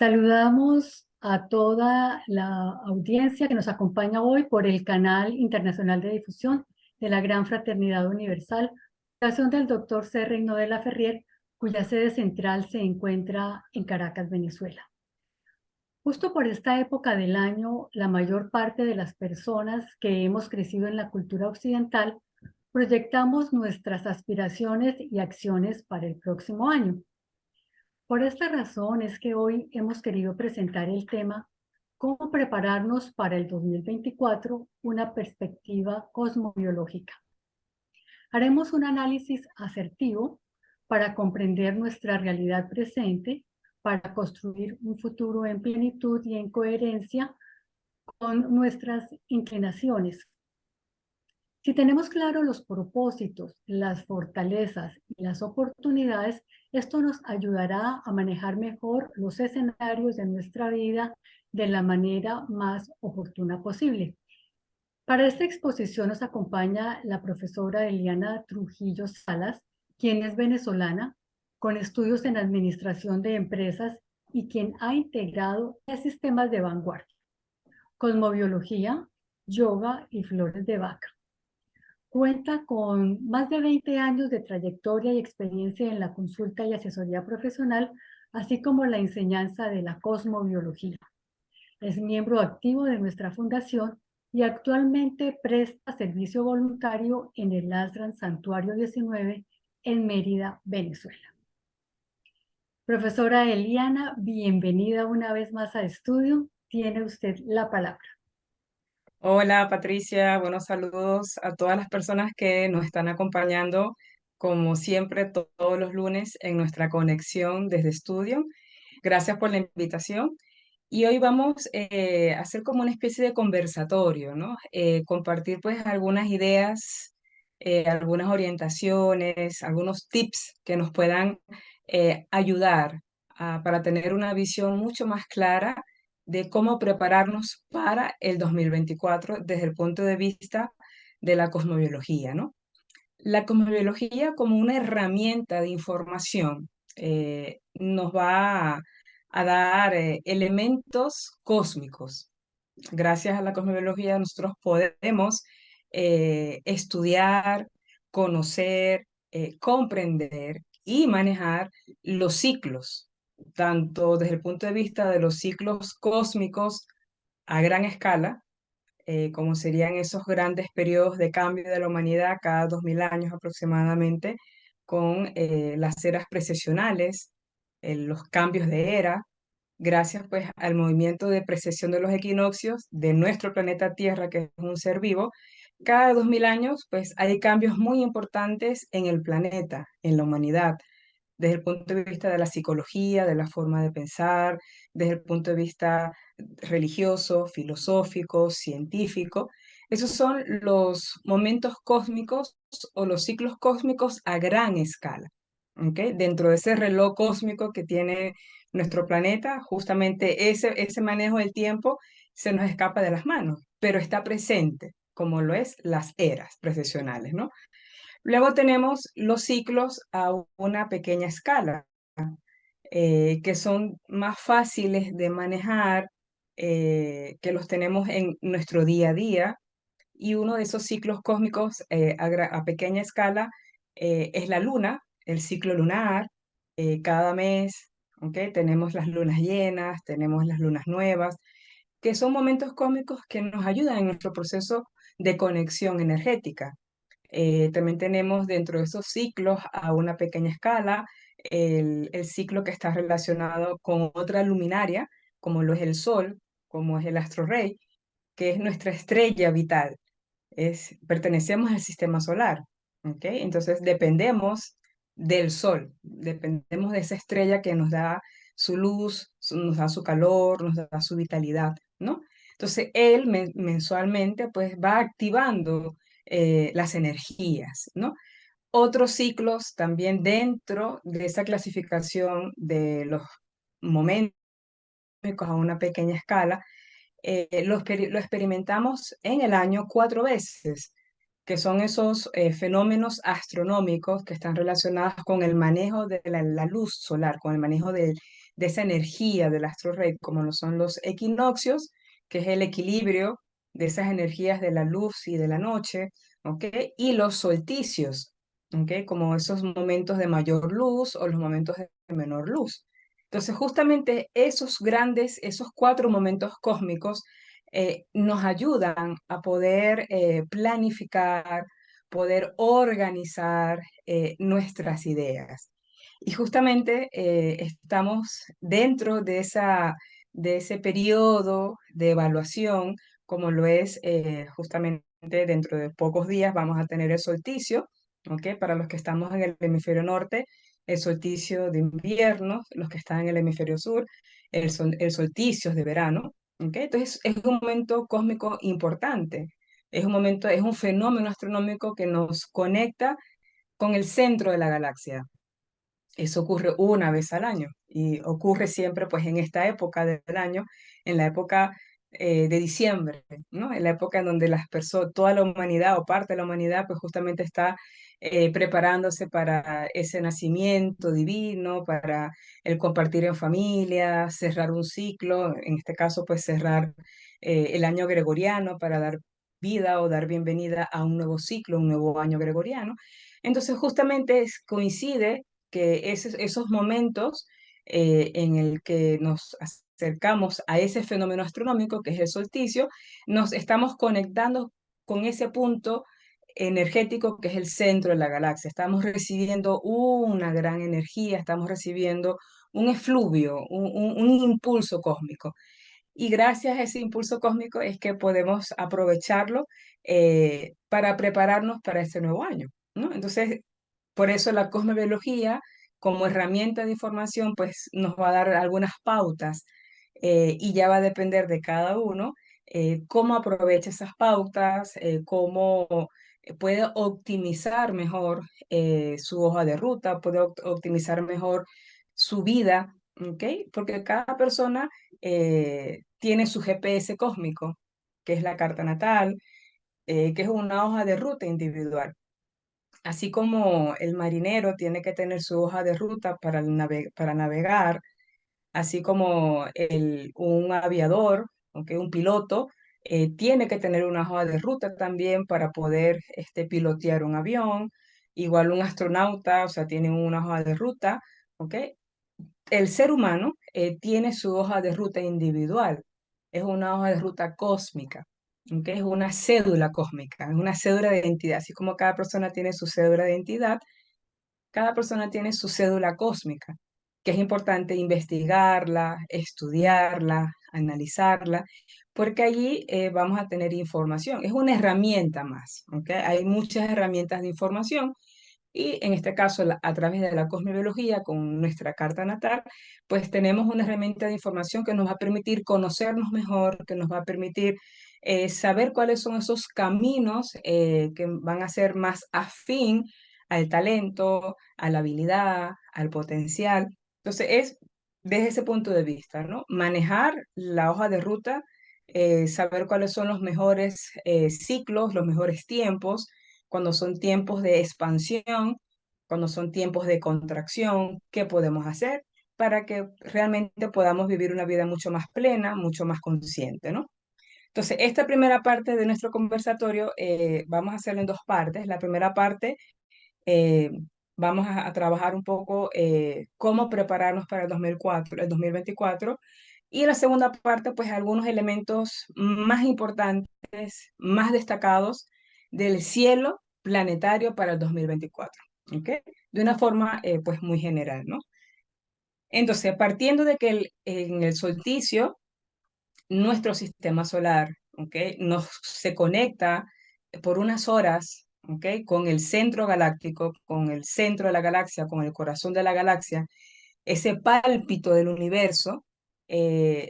Saludamos a toda la audiencia que nos acompaña hoy por el canal internacional de difusión de la Gran Fraternidad Universal, fundación del Dr. C. Reynó de la Ferrier, cuya sede central se encuentra en Caracas, Venezuela. Justo por esta época del año, la mayor parte de las personas que hemos crecido en la cultura occidental proyectamos nuestras aspiraciones y acciones para el próximo año. Por esta razón es que hoy hemos querido presentar el tema "Cómo prepararnos para el 2024, una perspectiva cosmobiológica". Haremos un análisis asertivo para comprender nuestra realidad presente, para construir un futuro en plenitud y en coherencia con nuestras inclinaciones. Si tenemos claro los propósitos, las fortalezas y las oportunidades, esto nos ayudará a manejar mejor los escenarios de nuestra vida de la manera más oportuna posible. Para esta exposición nos acompaña la profesora Eliana Trujillo Salas, quien es venezolana, con estudios en administración de empresas y quien ha integrado sistemas de vanguardia, cosmobiología, yoga y flores de vaca. Cuenta con más de 20 años de trayectoria y experiencia en la consulta y asesoría profesional, así como la enseñanza de la cosmobiología. Es miembro activo de nuestra fundación y actualmente presta servicio voluntario en el ASDRAN Santuario 19 en Mérida, Venezuela. Profesora Eliana, bienvenida una vez más a Estudio. Tiene usted la palabra. Hola Patricia, buenos saludos a todas las personas que nos están acompañando, como siempre, todos los lunes en nuestra conexión desde estudio. Gracias por la invitación. Y hoy vamos a hacer como una especie de conversatorio, ¿no? Compartir pues algunas ideas, algunas orientaciones, algunos tips que nos puedan ayudar para tener una visión mucho más clara de cómo prepararnos para el 2024 desde el punto de vista de la cosmobiología, ¿no? La cosmobiología como una herramienta de información nos va a dar elementos cósmicos. Gracias a la cosmobiología nosotros podemos estudiar, conocer, comprender y manejar los ciclos, tanto desde el punto de vista de los ciclos cósmicos a gran escala, como serían esos grandes periodos de cambio de la humanidad cada 2000 años aproximadamente, con las eras precesionales, los cambios de era, gracias pues al movimiento de precesión de los equinoccios de nuestro planeta Tierra, que es un ser vivo. Cada 2000 años pues hay cambios muy importantes en el planeta, en la humanidad, desde el punto de vista de la psicología, de la forma de pensar, desde el punto de vista religioso, filosófico, científico. Esos son los momentos cósmicos o los ciclos cósmicos a gran escala. ¿Ok? Dentro de ese reloj cósmico que tiene nuestro planeta, justamente ese manejo del tiempo se nos escapa de las manos, pero está presente, como lo es las eras precesionales, ¿no? Luego tenemos los ciclos a una pequeña escala, que son más fáciles de manejar, que los tenemos en nuestro día a día. Y uno de esos ciclos cósmicos a pequeña escala es la luna, el ciclo lunar. Cada mes, ¿ok? Tenemos las lunas llenas, tenemos las lunas nuevas, que son momentos cósmicos que nos ayudan en nuestro proceso de conexión energética. También tenemos dentro de esos ciclos a una pequeña escala el ciclo que está relacionado con otra luminaria, como lo es el Sol, como es el astro rey, que es nuestra estrella vital. Pertenecemos al sistema solar, ¿ok? Entonces dependemos del Sol, dependemos de esa estrella que nos da su luz, nos da su calor, nos da su vitalidad, ¿no? Entonces él mensualmente pues va activando las energías, ¿no? Otros ciclos también dentro de esa clasificación de los momentos a una pequeña escala, lo experimentamos en el año 4 veces, que son esos fenómenos astronómicos que están relacionados con el manejo de la luz solar, con el manejo de esa energía del astro rey, como lo son los equinoccios, que es el equilibrio de esas energías de la luz y de la noche, ¿ok? Y los solsticios, ¿ok? Como esos momentos de mayor luz o los momentos de menor luz. Entonces, justamente esos 4 momentos cósmicos nos ayudan a poder planificar, poder organizar nuestras ideas. Y justamente estamos dentro de ese periodo de evaluación, como lo es justamente dentro de pocos días vamos a tener el solsticio, ¿ok? Para los que estamos en el hemisferio norte, el solsticio de invierno, los que están en el hemisferio sur, el solsticio de verano, ¿ok? Entonces es un momento cósmico importante, es un fenómeno astronómico que nos conecta con el centro de la galaxia. Eso ocurre una vez al año y ocurre siempre pues en esta época del año, en la época de diciembre, ¿no? En la época en donde las personas, toda la humanidad o parte de la humanidad pues justamente está preparándose para ese nacimiento divino, para el compartir en familia, cerrar un ciclo, en este caso pues cerrar el año gregoriano para dar vida o dar bienvenida a un nuevo ciclo, un nuevo año gregoriano. Entonces justamente coincide que esos momentos en el que nos acercamos a ese fenómeno astronómico que es el solsticio, nos estamos conectando con ese punto energético que es el centro de la galaxia. Estamos recibiendo una gran energía, estamos recibiendo un efluvio, un impulso cósmico. Y gracias a ese impulso cósmico es que podemos aprovecharlo para prepararnos para ese nuevo año, ¿no? Entonces, por eso la cosmobiología, como herramienta de información, pues nos va a dar algunas pautas y ya va a depender de cada uno cómo aprovecha esas pautas, cómo puede optimizar mejor su hoja de ruta, puede optimizar mejor su vida, ¿ok? Porque cada persona tiene su GPS cósmico, que es la carta natal, que es una hoja de ruta individual. Así como el marinero tiene que tener su hoja de ruta para navegar, así como un aviador, aunque un piloto, tiene que tener una hoja de ruta también para poder pilotear un avión. Igual un astronauta, o sea, tiene una hoja de ruta, ¿ok? El ser humano tiene su hoja de ruta individual, es una hoja de ruta cósmica, ¿ok? Es una cédula cósmica, es una cédula de identidad. Así como cada persona tiene su cédula de identidad, cada persona tiene su cédula cósmica, que es importante investigarla, estudiarla, analizarla, porque allí vamos a tener información. Es una herramienta más, ¿ok? Hay muchas herramientas de información y en este caso, a través de la cosmobiología, con nuestra carta natal, pues tenemos una herramienta de información que nos va a permitir conocernos mejor, que nos va a permitir saber cuáles son esos caminos que van a ser más afín al talento, a la habilidad, al potencial. Entonces, es desde ese punto de vista, ¿no? Manejar la hoja de ruta, saber cuáles son los mejores ciclos, los mejores tiempos cuando son tiempos de expansión, cuando son tiempos de contracción, qué podemos hacer para que realmente podamos vivir una vida mucho más plena, mucho más consciente, ¿no? Entonces, esta primera parte de nuestro conversatorio vamos a hacerlo en 2 partes. La primera parte eh, vamos a trabajar un poco cómo prepararnos para el 2024 y la segunda parte, pues algunos elementos más importantes, más destacados del cielo planetario para el 2024, ¿ok? De una forma, pues muy general, ¿no? Entonces, partiendo de que en el solsticio, nuestro sistema solar, ¿ok? Se conecta por unas horas, ¿ok? Con el centro galáctico, con el centro de la galaxia, con el corazón de la galaxia, ese pálpito del universo,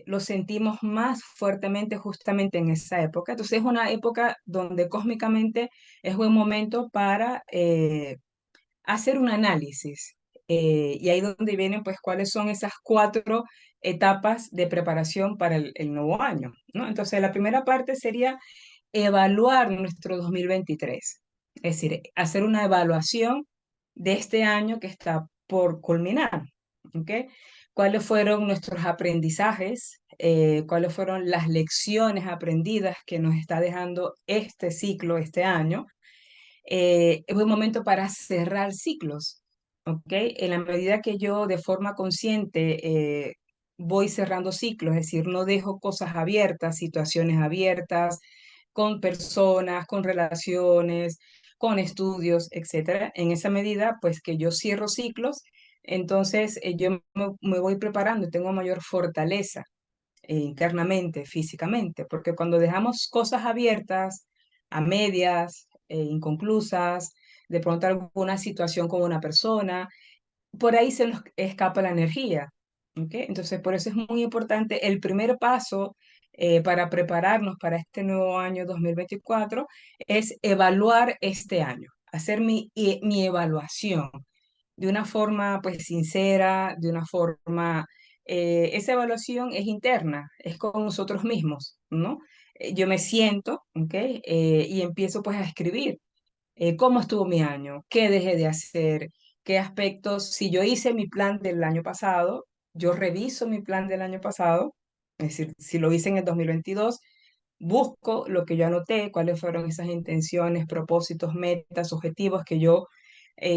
lo sentimos más fuertemente justamente en esa época. Entonces es una época donde cósmicamente es buen momento para hacer un análisis. Y ahí donde vienen, pues, cuáles son esas 4 etapas de preparación para el nuevo año, ¿no? Entonces, la primera parte sería evaluar nuestro 2023, es decir, hacer una evaluación de este año que está por culminar, ¿ok? cuáles fueron nuestros aprendizajes, cuáles fueron las lecciones aprendidas que nos está dejando este ciclo, este año. Es un momento para cerrar ciclos, ¿ok? En la medida que yo de forma consciente voy cerrando ciclos, es decir, no dejo cosas abiertas, situaciones abiertas, con personas, con relaciones, con estudios, etcétera. En esa medida, pues que yo cierro ciclos, entonces yo me voy preparando, tengo mayor fortaleza internamente, físicamente, porque cuando dejamos cosas abiertas, a medias, inconclusas, de pronto alguna situación con una persona, por ahí se nos escapa la energía. ¿Ok? Entonces, por eso es muy importante el primer paso para prepararnos para este nuevo año 2024 es evaluar este año, hacer mi evaluación de una forma pues sincera, de una forma, esa evaluación es interna, es con nosotros mismos, ¿no? Yo me siento, ¿ok? Y empiezo pues a escribir cómo estuvo mi año, qué dejé de hacer, qué aspectos, si yo hice mi plan del año pasado, yo reviso mi plan del año pasado, es decir, si lo hice en el 2022, busco lo que yo anoté, cuáles fueron esas intenciones, propósitos, metas, objetivos que yo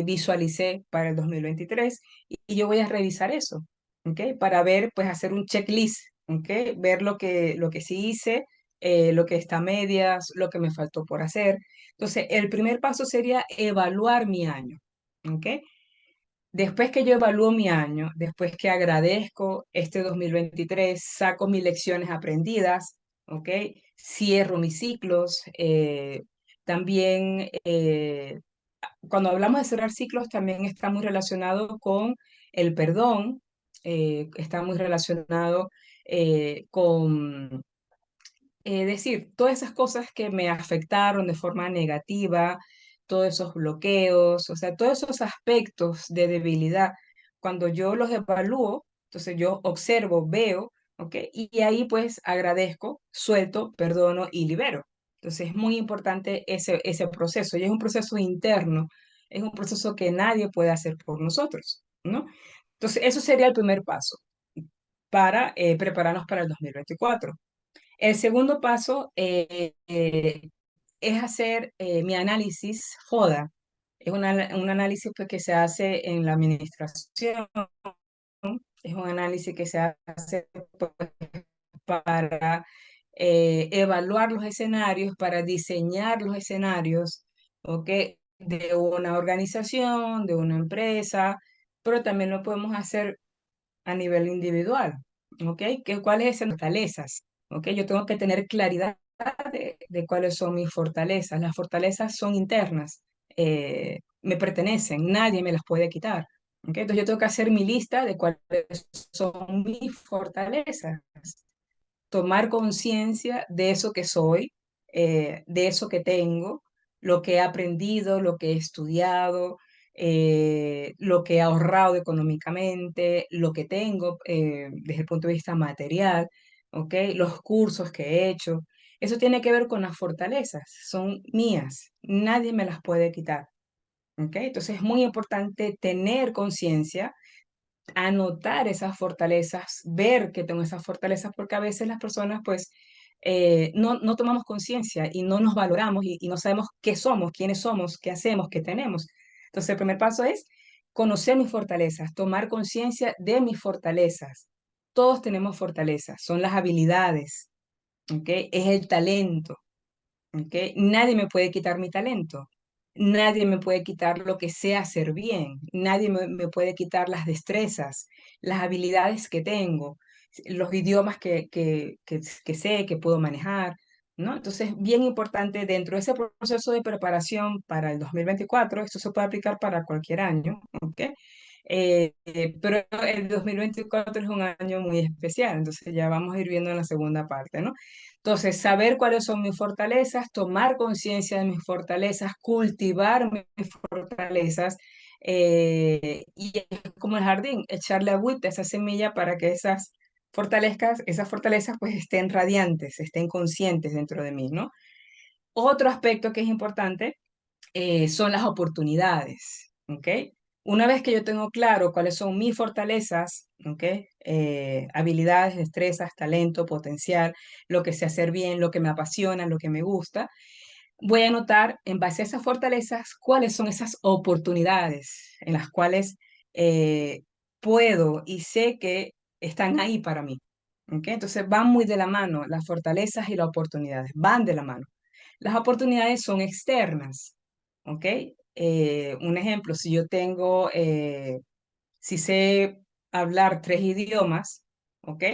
visualicé para el 2023 y yo voy a revisar eso, ¿ok? Para ver, pues hacer un checklist, ¿ok? Ver lo que sí hice, lo que está a medias, lo que me faltó por hacer. Entonces, el primer paso sería evaluar mi año, ¿ok? Después que yo evalúo mi año, después que agradezco este 2023, saco mis lecciones aprendidas, ¿ok? Cierro mis ciclos. También, cuando hablamos de cerrar ciclos, también está muy relacionado con el perdón, está muy relacionado con decir, todas esas cosas que me afectaron de forma negativa, todos esos bloqueos, o sea, todos esos aspectos de debilidad, cuando yo los evalúo, entonces yo observo, veo, ¿ok? Y ahí pues agradezco, suelto, perdono y libero. Entonces es muy importante ese proceso, y es un proceso interno, es un proceso que nadie puede hacer por nosotros, ¿no? Entonces eso sería el primer paso para prepararnos para el 2024. El segundo paso es hacer mi análisis FODA. Es un análisis pues, que se hace en la administración, es un análisis que se hace pues, para evaluar los escenarios, para diseñar los escenarios, ¿ok? De una organización, de una empresa, pero también lo podemos hacer a nivel individual, ¿ok? ¿Cuáles son mis fortalezas? ¿Ok? Yo tengo que tener claridad de cuáles son mis fortalezas. Las fortalezas son internas, me pertenecen, nadie me las puede quitar. ¿Ok? Entonces yo tengo que hacer mi lista de cuáles son mis fortalezas, tomar conciencia de eso que soy, de eso que tengo, lo que he aprendido, lo que he estudiado, lo que he ahorrado económicamente, lo que tengo desde el punto de vista material, ¿ok? Los cursos que he hecho. Eso tiene que ver con las fortalezas, son mías, nadie me las puede quitar. ¿Ok? Entonces es muy importante tener conciencia, anotar esas fortalezas, ver que tengo esas fortalezas, porque a veces las personas pues no tomamos conciencia y no nos valoramos y no sabemos qué somos, quiénes somos, qué hacemos, qué tenemos. Entonces el primer paso es conocer mis fortalezas, tomar conciencia de mis fortalezas. Todos tenemos fortalezas, son las habilidades, ¿ok? Es el talento. ¿Ok? Nadie me puede quitar mi talento. Nadie me puede quitar lo que sé hacer bien. Nadie me puede quitar las destrezas, las habilidades que tengo, los idiomas que sé, que puedo manejar, ¿no? Entonces, bien importante dentro de ese proceso de preparación para el 2024, esto se puede aplicar para cualquier año, ¿ok? Pero el 2024 es un año muy especial, entonces ya vamos a ir viendo en la segunda parte, ¿no? Entonces, saber cuáles son mis fortalezas, tomar conciencia de mis fortalezas, cultivar mis fortalezas, y es como el jardín, echarle agüita a esa semilla para que esas fortalezas pues estén radiantes, estén conscientes dentro de mí, ¿no? Otro aspecto que es importante son las oportunidades, ¿ok? Una vez que yo tengo claro cuáles son mis fortalezas, ¿ok? Habilidades, destrezas, talento, potencial, lo que sé hacer bien, lo que me apasiona, lo que me gusta, voy a anotar en base a esas fortalezas cuáles son esas oportunidades en las cuales eh, puedo y sé que están ahí para mí. ¿Ok? Entonces van muy de la mano, las fortalezas y las oportunidades, van de la mano. Las oportunidades son externas. ¿Ok? Un ejemplo, si yo tengo, si sé hablar 3 idiomas, ¿ok?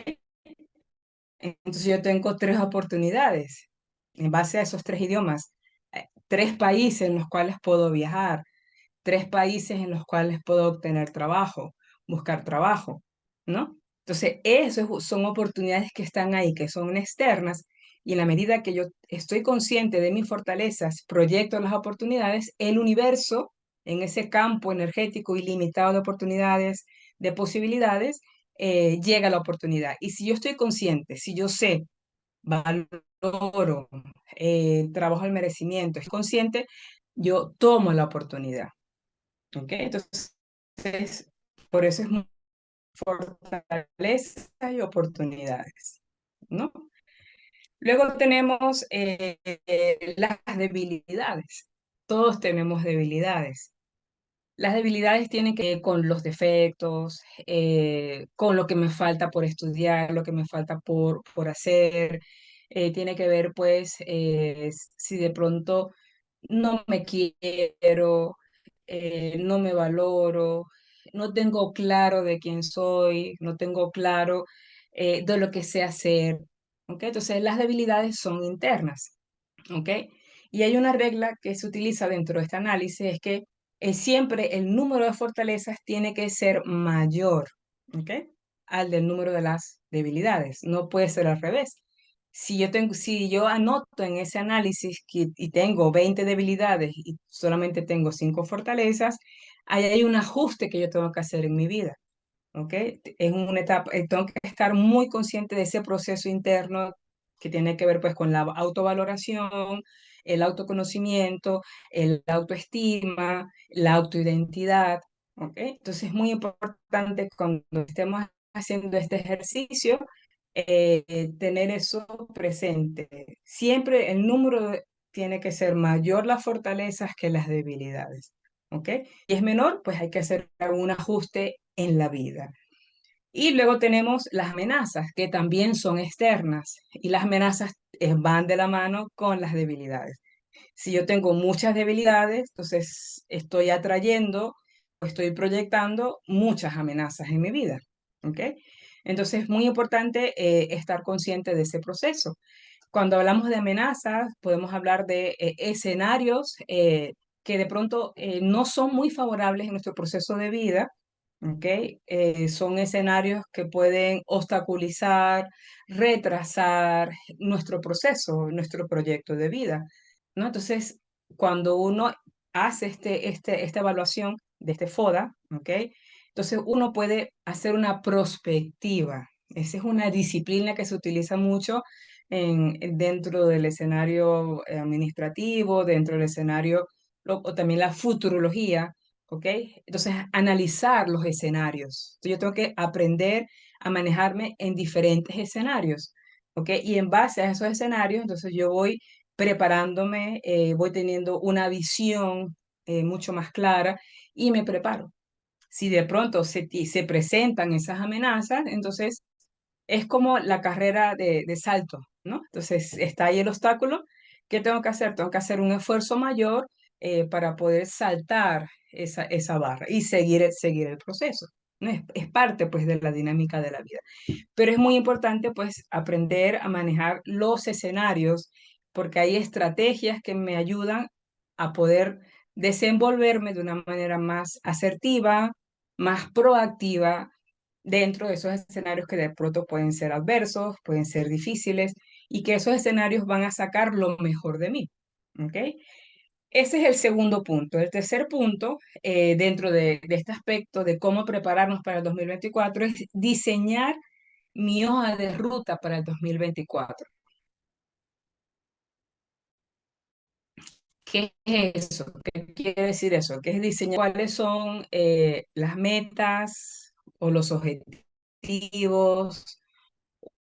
Entonces yo tengo 3 oportunidades en base a esos 3 idiomas, 3 países en los cuales puedo viajar, 3 países en los cuales puedo obtener trabajo, buscar trabajo, ¿no? Entonces, eso son oportunidades que están ahí, que son externas, y en la medida que yo estoy consciente de mis fortalezas, proyecto las oportunidades, el universo, en ese campo energético ilimitado de oportunidades, de posibilidades, llega la oportunidad. Y si yo estoy consciente, si yo sé, valoro, trabajo el merecimiento, estoy consciente, yo tomo la oportunidad. ¿Ok? Entonces, por eso es fortaleza y oportunidades, ¿no? Luego tenemos las debilidades. Todos tenemos debilidades. Las debilidades tienen que ver con los defectos, con lo que me falta por estudiar, lo que me falta por hacer. Tiene que ver, pues, si de pronto no me quiero, no me valoro, no tengo claro de quién soy, no tengo claro de lo que sé hacer. ¿Ok? Entonces, las debilidades son internas. ¿Ok? Y hay una regla que se utiliza dentro de este análisis, es que siempre el número de fortalezas tiene que ser mayor, ¿ok? Al del número de las debilidades. No puede ser al revés. Si yo anoto en ese análisis y tengo 20 debilidades y solamente tengo 5 fortalezas, ahí hay un ajuste que yo tengo que hacer en mi vida. ¿Ok? Es una etapa, tengo que estar muy consciente de ese proceso interno que tiene que ver pues con la autovaloración, el autoconocimiento, el autoestima, la autoidentidad. ¿Ok? Entonces es muy importante cuando estemos haciendo este ejercicio tener eso presente. Siempre el tiene que ser mayor las fortalezas que las debilidades. ¿Ok? Y es menor, pues hay que hacer algún ajuste en la vida. Y luego tenemos las amenazas, que también son externas, y las amenazas van de la mano con las debilidades. Si yo tengo muchas debilidades, entonces estoy atrayendo o estoy proyectando muchas amenazas en mi vida. ¿Ok? Entonces es muy importante estar consciente de ese proceso. Cuando hablamos de amenazas, podemos hablar de escenarios que de pronto no son muy favorables en nuestro proceso de vida. ¿Ok? Son escenarios que pueden obstaculizar, retrasar nuestro proceso, nuestro proyecto de vida, ¿no? Entonces, cuando uno hace esta evaluación de este FODA, ¿ok? Entonces uno puede hacer una prospectiva. Esa es una disciplina que se utiliza mucho dentro del escenario administrativo, dentro del escenario, o también la futurología, ¿ok? Entonces, analizar los escenarios. Entonces, yo tengo que aprender a manejarme en diferentes escenarios, ¿ok? Y en base a esos escenarios, entonces yo voy preparándome, voy teniendo una visión mucho más clara y me preparo. Si de pronto se presentan esas amenazas, entonces es como la carrera de salto, ¿no? Entonces está ahí el obstáculo. ¿Qué tengo que hacer? Tengo que hacer un esfuerzo mayor para poder saltar esa barra y seguir el proceso. ¿No? Es parte pues de la dinámica de la vida. Pero es muy importante pues aprender a manejar los escenarios porque hay estrategias que me ayudan a poder desenvolverme de una manera más asertiva, más proactiva dentro de esos escenarios que de pronto pueden ser adversos, pueden ser difíciles y que esos escenarios van a sacar lo mejor de mí. ¿Ok? Ese es el segundo punto. El tercer punto, dentro de este aspecto de cómo prepararnos para el 2024, es diseñar mi hoja de ruta para el 2024. ¿Qué es eso? ¿Qué quiere decir eso? Que es diseñar cuáles son las metas o los objetivos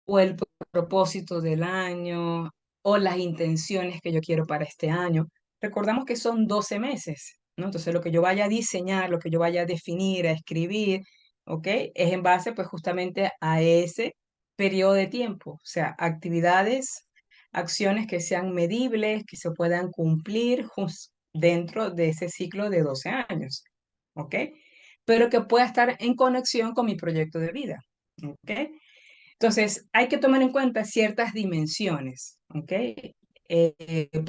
o el propósito del año o las intenciones que yo quiero para este año. Recordamos que son 12 meses, ¿no? Entonces lo que yo vaya a diseñar, lo que yo vaya a definir, a escribir, ¿ok? Es en base pues justamente a ese periodo de tiempo, o sea, actividades, acciones que sean medibles, que se puedan cumplir dentro de ese ciclo de 12 años, ¿ok? Pero que pueda estar en conexión con mi proyecto de vida, ¿ok? Entonces, hay que tomar en cuenta ciertas dimensiones, ¿ok?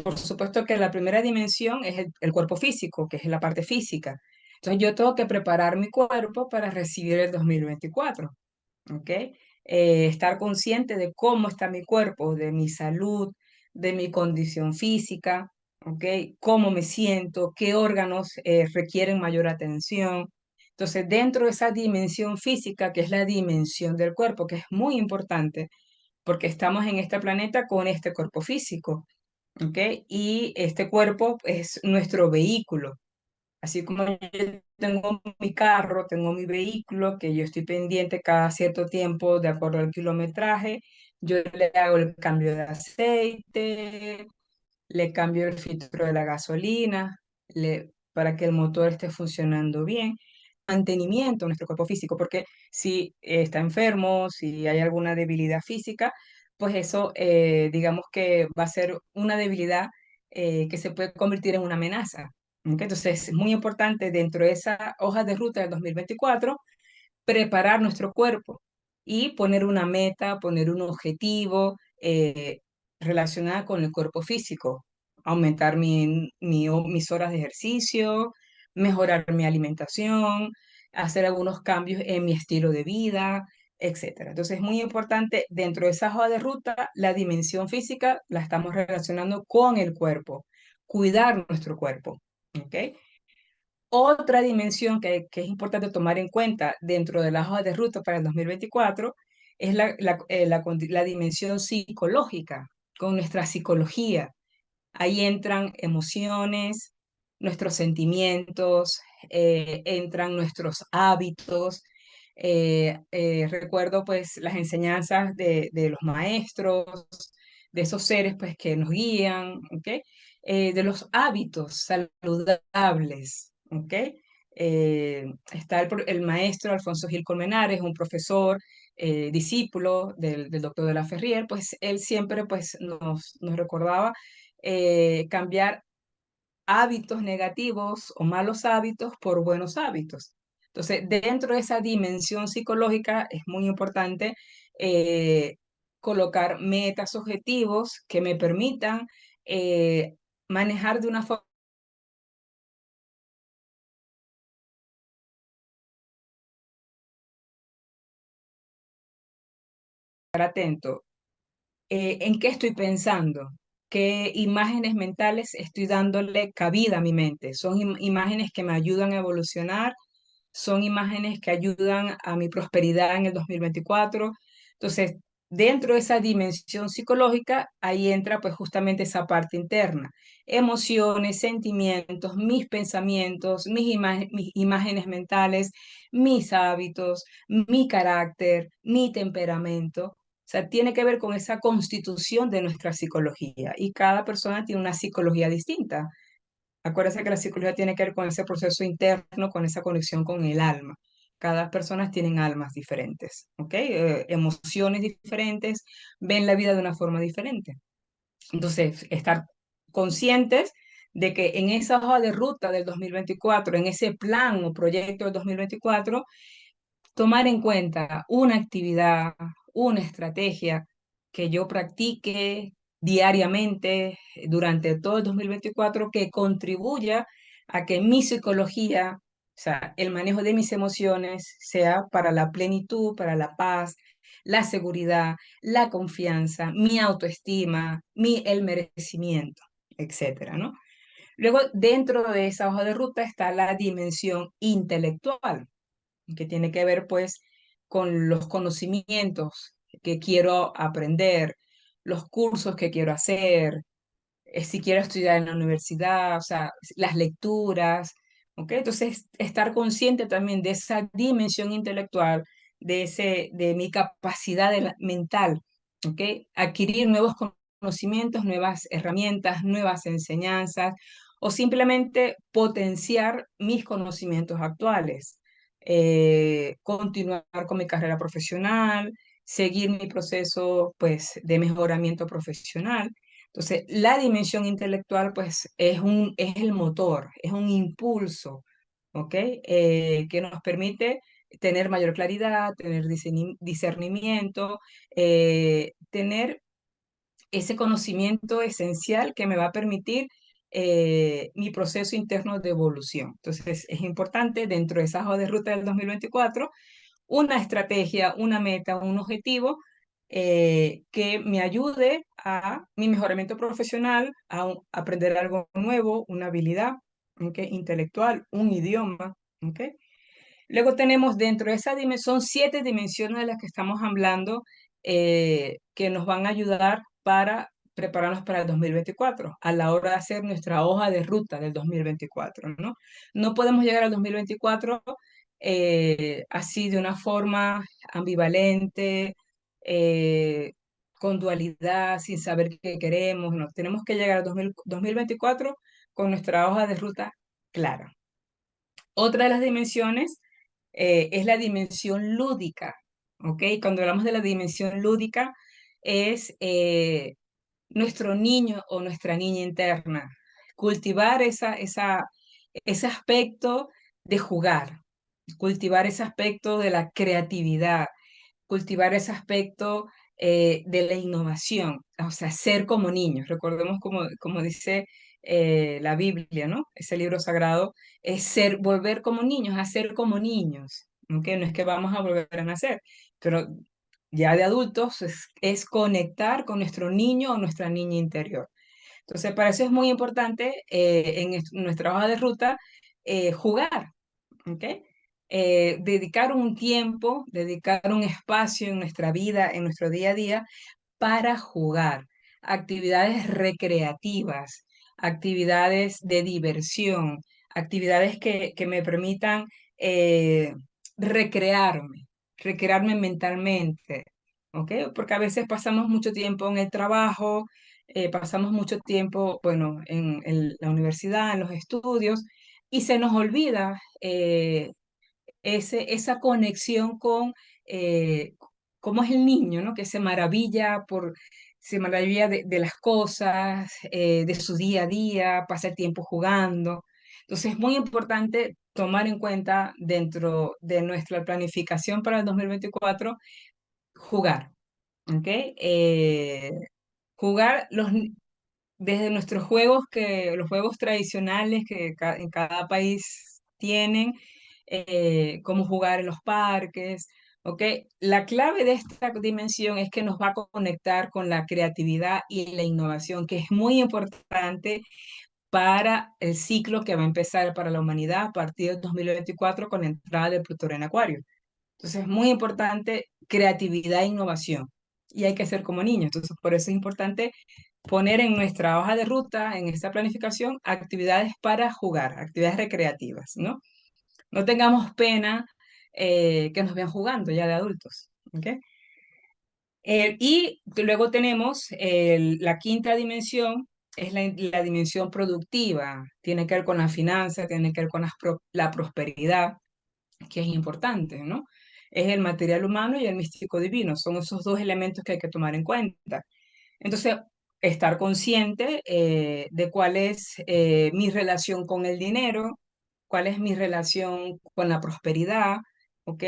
Por supuesto que la primera dimensión es el cuerpo físico, que es la parte física. Entonces, yo tengo que preparar mi cuerpo para recibir el 2024, ¿ok? Estar consciente de cómo está mi cuerpo, de mi salud, de mi condición física, ¿ok? Cómo me siento, qué órganos requieren mayor atención. Entonces, dentro de esa dimensión física, que es la dimensión del cuerpo, que es muy importante, porque estamos en este planeta con este cuerpo físico, ¿ok? Y este cuerpo es nuestro vehículo. Así como yo tengo mi carro, tengo mi vehículo, que yo estoy pendiente cada cierto tiempo de acuerdo al kilometraje, yo le hago el cambio de aceite, le cambio el filtro de la gasolina, para que el motor esté funcionando bien. Mantenimiento de nuestro cuerpo físico, porque si está enfermo, si hay alguna debilidad física, pues eso digamos que va a ser una debilidad que se puede convertir en una amenaza. ¿Ok? Entonces es muy importante dentro de esa hoja de ruta del 2024 preparar nuestro cuerpo y poner una meta, poner un objetivo relacionado con el cuerpo físico, aumentar mis horas de ejercicio, mejorar mi alimentación, hacer algunos cambios en mi estilo de vida, etcétera. Entonces es muy importante dentro de esa hoja de ruta, la dimensión física la estamos relacionando con el cuerpo, cuidar nuestro cuerpo. ¿Ok? Otra dimensión que es importante tomar en cuenta dentro de la hoja de ruta para el 2024 es la dimensión psicológica, con nuestra psicología. Ahí entran emociones, nuestros sentimientos, entran nuestros hábitos. Recuerdo pues las enseñanzas de los maestros, de esos seres pues que nos guían, ¿ok? De los hábitos saludables, ¿ok? Está el maestro Alfonso Gil Colmenares, un profesor, discípulo del doctor de la Ferrier, pues él siempre pues nos recordaba cambiar hábitos negativos o malos hábitos por buenos hábitos. Entonces, dentro de esa dimensión psicológica es muy importante eh, colocar metas, objetivos que me permitan eh, manejar de una forma atento. ¿En qué estoy pensando? ¿Qué imágenes mentales estoy dándole cabida a mi mente? Son imágenes que me ayudan a evolucionar, son imágenes que ayudan a mi prosperidad en el 2024. Entonces, dentro de esa dimensión psicológica, ahí entra pues justamente esa parte interna, emociones, sentimientos, mis pensamientos, mis imágenes mentales, mis hábitos, mi carácter, mi temperamento. O sea, tiene que ver con esa constitución de nuestra psicología y cada persona tiene una psicología distinta. Acuérdense que la psicología tiene que ver con ese proceso interno, con esa conexión con el alma. Cada persona tiene almas diferentes, ¿ok? Emociones diferentes, ven la vida de una forma diferente. Entonces, estar conscientes de que en esa hoja de ruta del 2024, en ese plan o proyecto del 2024, tomar en cuenta una actividad, una estrategia que yo practique diariamente durante todo el 2024 que contribuya a que mi psicología, o sea, el manejo de mis emociones sea para la plenitud, para la paz, la seguridad, la confianza, mi autoestima, el merecimiento, etcétera, ¿no? Luego, dentro de esa hoja de ruta está la dimensión intelectual que tiene que ver pues con los conocimientos que quiero aprender, los cursos que quiero hacer, si quiero estudiar en la universidad, o sea, las lecturas, ¿ok? Entonces, estar consciente también de esa dimensión intelectual, de mi capacidad mental, ¿ok? Adquirir nuevos conocimientos, nuevas herramientas, nuevas enseñanzas, o simplemente potenciar mis conocimientos actuales. Continuar con mi carrera profesional, seguir mi proceso, pues, de mejoramiento profesional. Entonces, la dimensión intelectual, pues, es el motor, es un impulso, ¿ok? Que nos permite tener mayor claridad, tener discernimiento, tener ese conocimiento esencial que me va a permitir mi proceso interno de evolución. Entonces, es importante dentro de esa hoja de ruta del 2024 una estrategia, una meta, un objetivo que me ayude a mi mejoramiento profesional, a aprender algo nuevo, una habilidad, ¿ok? Intelectual, un idioma. ¿Ok? Luego tenemos dentro de esa dimensión, 7 dimensiones de las que estamos hablando que nos van a ayudar para prepararnos para el 2024 a la hora de hacer nuestra hoja de ruta del 2024, ¿no? No podemos llegar al 2024 así de una forma ambivalente, eh, con dualidad, sin saber qué queremos, no. Tenemos que llegar al 2024 con nuestra hoja de ruta clara. Otra de las dimensiones es la dimensión lúdica, ¿ok? Cuando hablamos de la dimensión lúdica es nuestro niño o nuestra niña interna, cultivar ese aspecto de jugar, cultivar ese aspecto de la creatividad, cultivar ese aspecto de la innovación, o sea, ser como niños. Recordemos como dice la Biblia, ¿no? Ese libro sagrado, es ser, volver como niños, a ser como niños, ¿ok? No es que vamos a volver a nacer, pero ya de adultos es conectar con nuestro niño o nuestra niña interior. Entonces, para eso es muy importante en nuestra hoja de ruta jugar, ¿ok? Dedicar un tiempo, dedicar un espacio en nuestra vida, en nuestro día a día, para jugar. Actividades recreativas, actividades de diversión, actividades que me permitan eh, recrearme, recrearme mentalmente, ¿ok? Porque a veces pasamos mucho tiempo en el trabajo, pasamos mucho tiempo, bueno, en la universidad, en los estudios, y se nos olvida esa conexión con cómo es el niño, ¿no? Que se maravilla de las cosas, de su día a día, pasa el tiempo jugando. Entonces es muy importante tomar en cuenta dentro de nuestra planificación para el 2024 jugar, ¿ok? Jugar desde nuestros juegos, los juegos tradicionales que en cada país tienen, cómo jugar en los parques, ¿ok? La clave de esta dimensión es que nos va a conectar con la creatividad y la innovación, que es muy importante para el ciclo que va a empezar para la humanidad a partir del 2024 con la entrada de Plutón en Acuario. Entonces es muy importante creatividad e innovación. Y hay que ser como niños. Entonces, por eso es importante poner en nuestra hoja de ruta, en esta planificación, actividades para jugar, actividades recreativas, ¿no? No tengamos pena que nos vean jugando ya de adultos, ¿ok? Y luego tenemos la quinta dimensión, es la dimensión productiva, tiene que ver con la finanza, tiene que ver con la prosperidad, que es importante, ¿no? Es el material humano y el místico divino, son esos dos elementos que hay que tomar en cuenta. Entonces, estar consciente de cuál es mi relación con el dinero, cuál es mi relación con la prosperidad, ¿ok?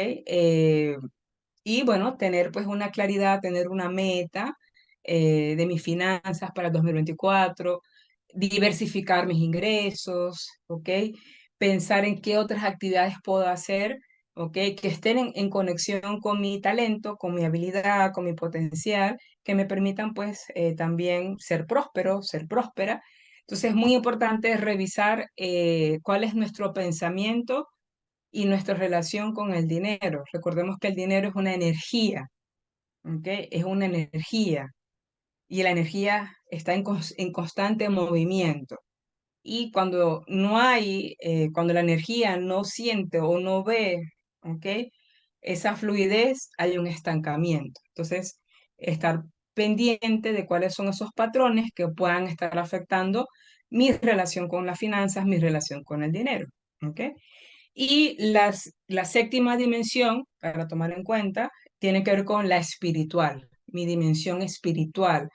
Y bueno, tener pues una claridad, tener una meta de mis finanzas para el 2024, diversificar mis ingresos, ¿ok? Pensar en qué otras actividades puedo hacer, ¿ok? Que estén en conexión con mi talento, con mi habilidad, con mi potencial, que me permitan pues también ser próspero, ser próspera. Entonces es muy importante revisar cuál es nuestro pensamiento y nuestra relación con el dinero. Recordemos que el dinero es una energía, ¿ok? Es una energía. y la energía está en constante movimiento. Y cuando no hay, cuando la energía no siente o no ve, ¿ok? Esa fluidez, hay un estancamiento. Entonces, estar pendiente de cuáles son esos patrones que puedan estar afectando mi relación con las finanzas, mi relación con el dinero, ¿ok? Y la séptima dimensión, para tomar en cuenta, tiene que ver con la espiritual, mi dimensión espiritual.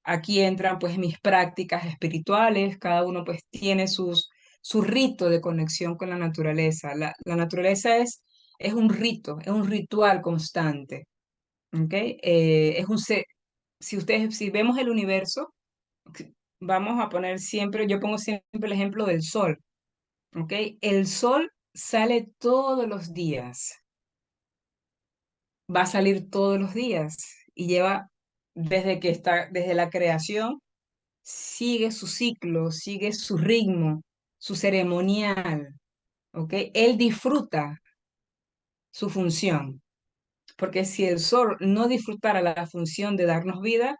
Aquí entran pues mis prácticas espirituales, cada uno pues tiene su rito de conexión con la naturaleza. La naturaleza es un rito, es un ritual constante, ¿ok? Si ustedes, si vemos el universo, vamos a poner siempre, yo pongo siempre el ejemplo del sol, ¿ok? El sol sale todos los días, va a salir todos los días y lleva desde la creación, sigue su ciclo, sigue su ritmo, su ceremonial, ¿ok? Él disfruta su función, porque si el sol no disfrutara la función de darnos vida,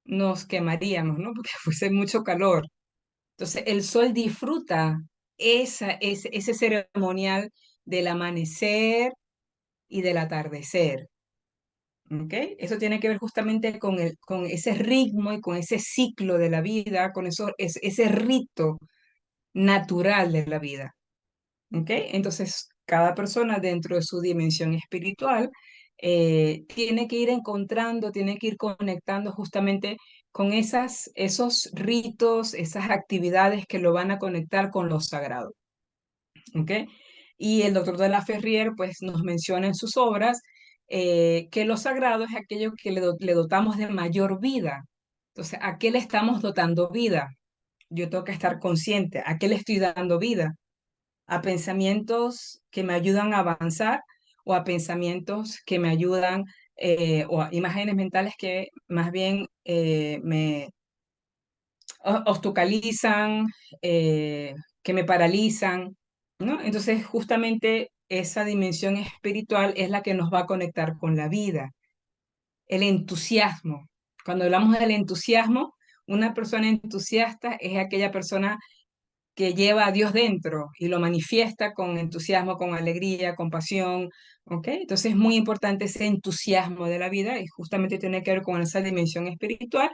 nos quemaríamos, ¿no? Porque fuese mucho calor. Entonces, el sol disfruta ese ceremonial del amanecer y del atardecer. ¿Ok? Eso tiene que ver justamente con ese ritmo y con ese ciclo de la vida, con ese rito natural de la vida. ¿Ok? Entonces, cada persona dentro de su dimensión espiritual tiene que ir encontrando, tiene que ir conectando justamente con esos ritos, esas actividades que lo van a conectar con lo sagrado. ¿Ok? Y el doctor de la Ferrier pues nos menciona en sus obras que lo sagrado es aquello que le dotamos de mayor vida. Entonces, ¿a qué le estamos dotando vida? Yo tengo que estar consciente, ¿a qué le estoy dando vida? ¿A pensamientos que me ayudan a avanzar o a pensamientos que me ayudan o a imágenes mentales que más bien me obstaculizan, que me paralizan, ¿no? Entonces, justamente esa dimensión espiritual es la que nos va a conectar con la vida, el entusiasmo. Cuando hablamos del entusiasmo, una persona entusiasta es aquella persona que lleva a Dios dentro y lo manifiesta con entusiasmo, con alegría, con pasión, ¿ok? Entonces es muy importante ese entusiasmo de la vida y justamente tiene que ver con esa dimensión espiritual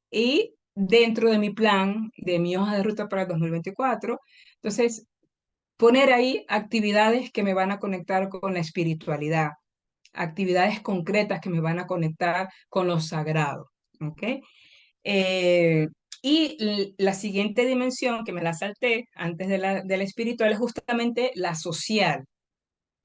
y dentro de mi plan, de mi hoja de ruta para el 2024, entonces poner ahí actividades que me van a conectar con la espiritualidad, actividades concretas que me van a conectar con lo sagrado, ¿ok? Eh, la siguiente dimensión que me la salté antes de la espiritual es justamente la social,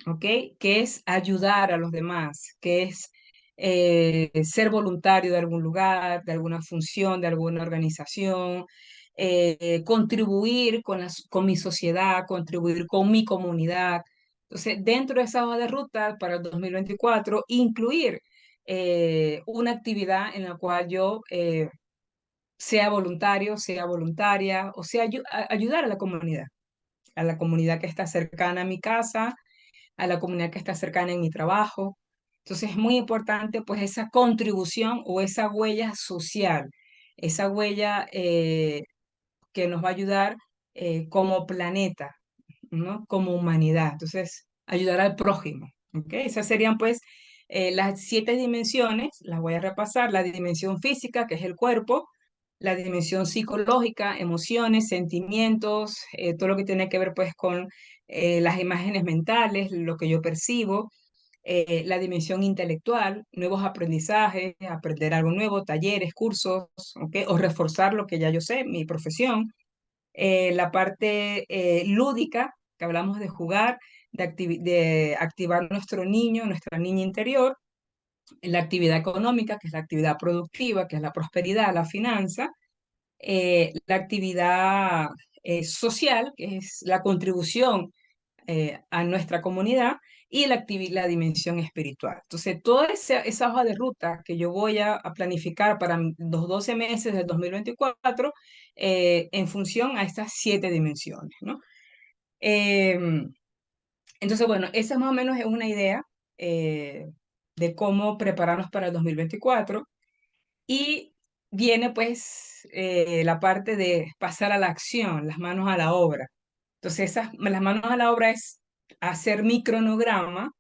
¿ok? Que es ayudar a los demás, que es ser voluntario de algún lugar, de alguna función, de alguna organización, contribuir con mi sociedad, contribuir con mi comunidad. Entonces, dentro de esa hoja de ruta para el 2024, incluir una actividad en la cual yo sea voluntario, sea voluntaria, o sea, ayudar a la comunidad que está cercana a mi casa, a la comunidad que está cercana en mi trabajo. Entonces es muy importante pues esa contribución o esa huella social, esa huella que nos va a ayudar como planeta, ¿no? Como humanidad. Entonces, ayudar al prójimo. ¿Ok? Esas serían pues las 7 dimensiones, las voy a repasar. La dimensión física, que es el cuerpo, la dimensión psicológica, emociones, sentimientos, todo lo que tiene que ver pues con las imágenes mentales, lo que yo percibo, la dimensión intelectual, nuevos aprendizajes, aprender algo nuevo, talleres, cursos, ¿ok? O reforzar lo que ya yo sé, mi profesión. La parte lúdica, que hablamos de jugar, de activar nuestro niño, nuestra niña interior, la actividad económica, que es la actividad productiva, que es la prosperidad, la finanza, la actividad social, que es la contribución a nuestra comunidad, y la dimensión espiritual. Entonces, toda esa hoja de ruta que yo voy a planificar para los 12 meses del 2024, en función a estas 7 dimensiones, ¿no? Em, entonces, bueno, esa más o menos es una idea de cómo prepararnos para el 2024. Y viene pues la parte de pasar a la acción, las manos a la obra. Entonces, las manos a la obra es hacer mi cronograma,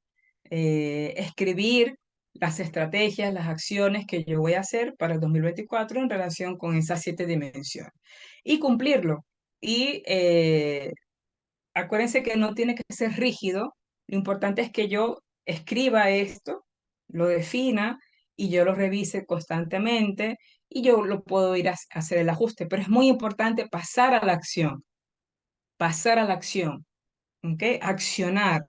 escribir las estrategias, las acciones que yo voy a hacer para el 2024 en relación con esas 7 dimensiones y cumplirlo. Y acuérdense que no tiene que ser rígido, lo importante es que yo escriba esto, lo defina y yo lo revise constantemente y yo lo puedo ir a hacer el ajuste, pero es muy importante pasar a la acción, ¿ok? Accionar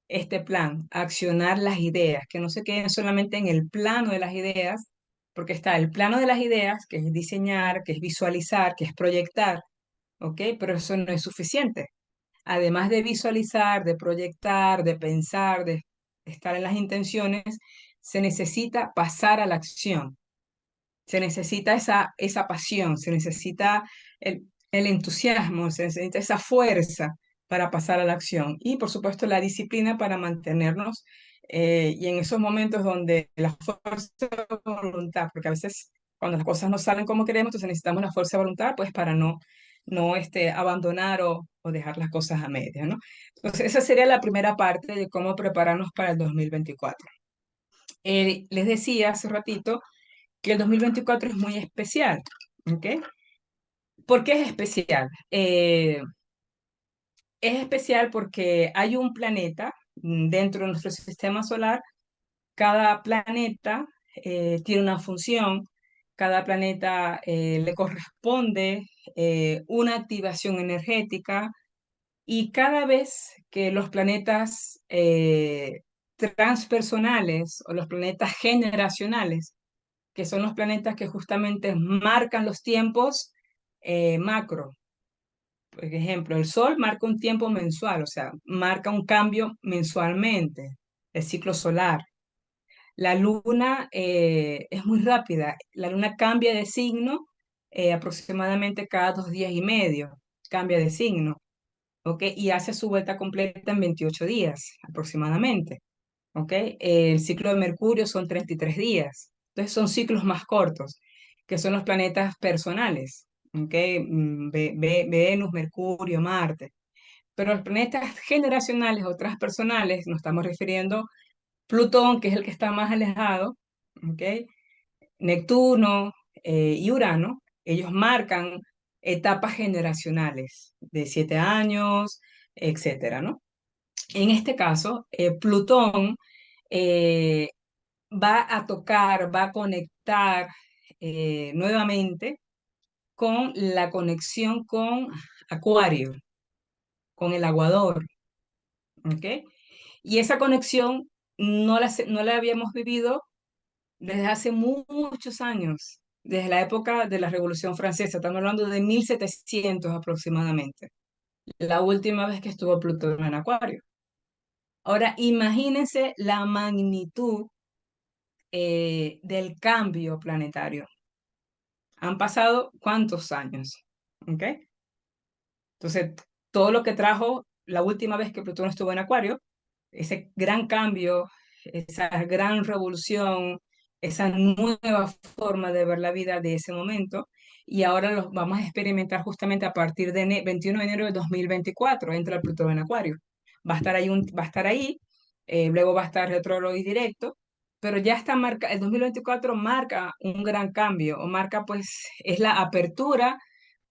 este plan, accionar las ideas, que no se queden solamente en el plano de las ideas, porque está el plano de las ideas, que es diseñar, que es visualizar, que es proyectar, ¿ok? Pero eso no es suficiente. Además de visualizar, de proyectar, de pensar, de estar en las intenciones, se necesita pasar a la acción. Se necesita esa pasión, se necesita el entusiasmo, se necesita esa fuerza para pasar a la acción. Y por supuesto la disciplina para mantenernos y en esos momentos donde la fuerza de voluntad, porque a veces cuando las cosas no salen como queremos, entonces necesitamos la fuerza de voluntad pues para no abandonar o dejar las cosas a medias, ¿no? Entonces esa sería la primera parte de cómo prepararnos para el 2024. Les decía hace ratito que el 2024 es muy especial, ¿ok? ¿Por qué es especial? Es especial porque hay un planeta dentro de nuestro sistema solar. Cada planeta tiene una función, cada planeta le corresponde una activación energética y cada vez que los planetas transpersonales o los planetas generacionales, que son los planetas que justamente marcan los tiempos macro. Por ejemplo, el Sol marca un tiempo mensual, o sea, marca un cambio mensualmente, el ciclo solar. La Luna es muy rápida, la Luna cambia de signo aproximadamente cada 2 días y medio, cambia de signo, ¿ok? Y hace su vuelta completa en 28 días aproximadamente. ¿Ok? El ciclo de Mercurio son 33 días. Entonces son ciclos más cortos, que son los planetas personales, ¿ok? Venus, Mercurio, Marte. Pero los planetas generacionales o transpersonales, nos estamos refiriendo Plutón, que es el que está más alejado, ¿ok? Neptuno y Urano, ellos marcan etapas generacionales de 7 años, etcétera, ¿no? En este caso, Plutón eh, va a tocar, va a conectar nuevamente con la conexión con Acuario, con el aguador, ¿ok? Y esa conexión no la habíamos vivido desde hace muchos años, desde la época de la Revolución Francesa, estamos hablando de 1700 aproximadamente, la última vez que estuvo Plutón en Acuario. Ahora, imagínense la magnitud del cambio planetario. Han pasado cuántos años, ¿ok? Entonces, todo lo que trajo la última vez que Plutón estuvo en Acuario, ese gran cambio, esa gran revolución, esa nueva forma de ver la vida de ese momento, y ahora lo vamos a experimentar justamente a partir de 21 de enero de 2024, entra el Plutón en Acuario. Va a estar ahí, luego va a estar retrógrado y directo, pero ya está el 2024 marca un gran cambio, o marca pues, es la apertura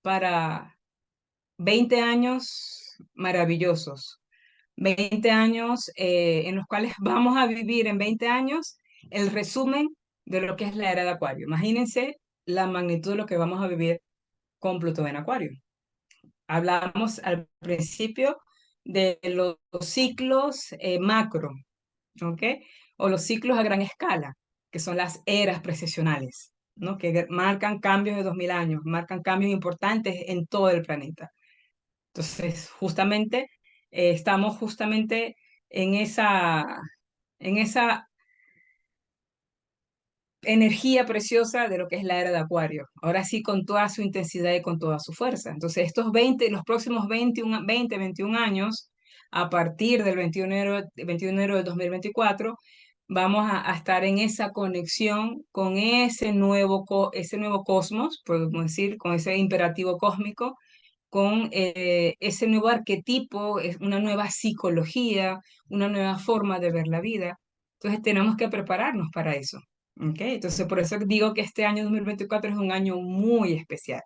para 20 años maravillosos, 20 años en los cuales vamos a vivir en 20 años el resumen de lo que es la era de Acuario. Imagínense la magnitud de lo que vamos a vivir con Plutón en Acuario. Hablamos al principio de los ciclos macro, ¿ok? O los ciclos a gran escala, que son las eras precesionales, ¿no? Que marcan cambios de 2000 años, marcan cambios importantes en todo el planeta. Entonces, justamente, estamos justamente en esa energía preciosa de lo que es la era de Acuario. Ahora sí, con toda su intensidad y con toda su fuerza. Entonces, los próximos 21 años, a partir del 21 de enero del 2024, vamos a estar en esa conexión con ese nuevo cosmos, podemos decir, con ese imperativo cósmico, con ese nuevo arquetipo, es una nueva psicología, una nueva forma de ver la vida. Entonces tenemos que prepararnos para eso. ¿Ok? Entonces por eso digo que este año 2024 es un año muy especial.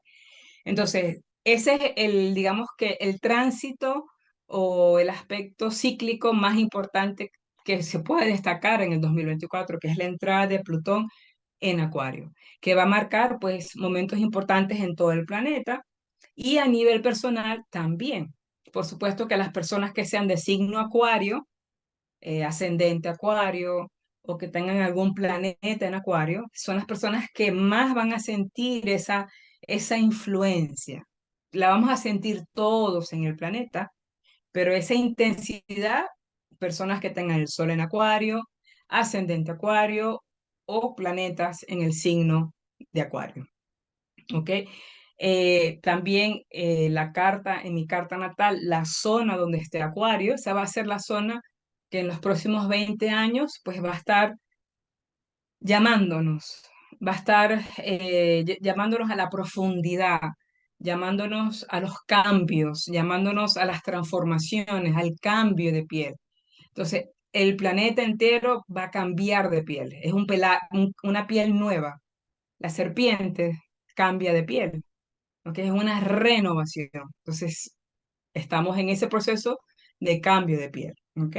Entonces, ese es digamos que el tránsito o el aspecto cíclico más importante que se puede destacar en el 2024, que es la entrada de Plutón en Acuario, que va a marcar pues momentos importantes en todo el planeta y a nivel personal también. Por supuesto que las personas que sean de signo Acuario, ascendente Acuario o que tengan algún planeta en Acuario, son las personas que más van a sentir esa influencia. La vamos a sentir todos en el planeta, pero esa intensidad, personas que tengan el Sol en Acuario, ascendente Acuario o planetas en el signo de Acuario. ¿Ok? También en mi carta natal, la zona donde esté Acuario, esa va a ser la zona que en los próximos 20 años pues va a estar llamándonos, va a estar llamándonos a la profundidad, llamándonos a los cambios, llamándonos a las transformaciones, al cambio de piel. Entonces, el planeta entero va a cambiar de piel, es una piel nueva. La serpiente cambia de piel, ¿ok? Es una renovación. Entonces, estamos en ese proceso de cambio de piel, ¿ok?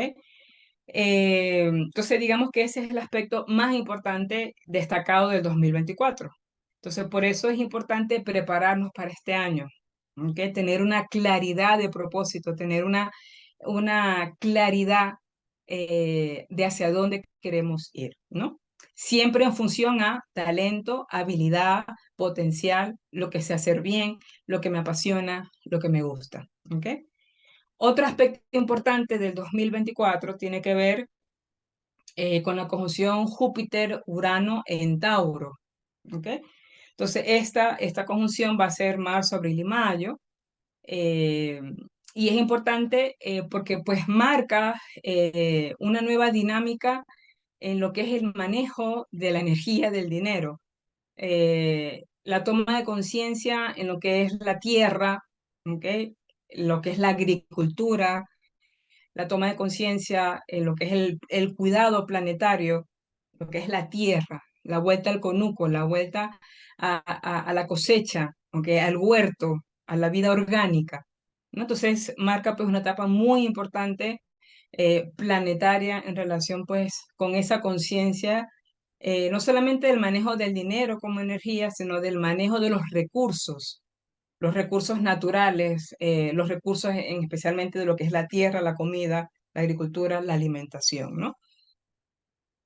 Entonces, digamos que ese es el aspecto más importante destacado del 2024. Entonces, por eso es importante prepararnos para este año, ¿ok? Tener una claridad de propósito, tener una claridad de hacia dónde queremos ir, ¿no? Siempre en función a talento, habilidad, potencial, lo que sé hacer bien, lo que me apasiona, lo que me gusta, ¿ok? Otro aspecto importante del 2024 tiene que ver con la conjunción Júpiter-Urano en Tauro. ¿Ok? Entonces, esta conjunción va a ser marzo, abril y mayo. eh, y es importante porque pues marca una nueva dinámica en lo que es el manejo de la energía del dinero. La toma de conciencia en lo que es la tierra, ¿ok? Lo que es la agricultura, la toma de conciencia en lo que es el cuidado planetario, lo que es la tierra, la vuelta al conuco, la vuelta a la cosecha, ¿ok? Al huerto, a la vida orgánica, ¿no? Entonces marca pues una etapa muy importante planetaria en relación pues con esa conciencia, no solamente del manejo del dinero como energía, sino del manejo de los recursos naturales, los recursos especialmente de lo que es la tierra, la comida, la agricultura, la alimentación, ¿no?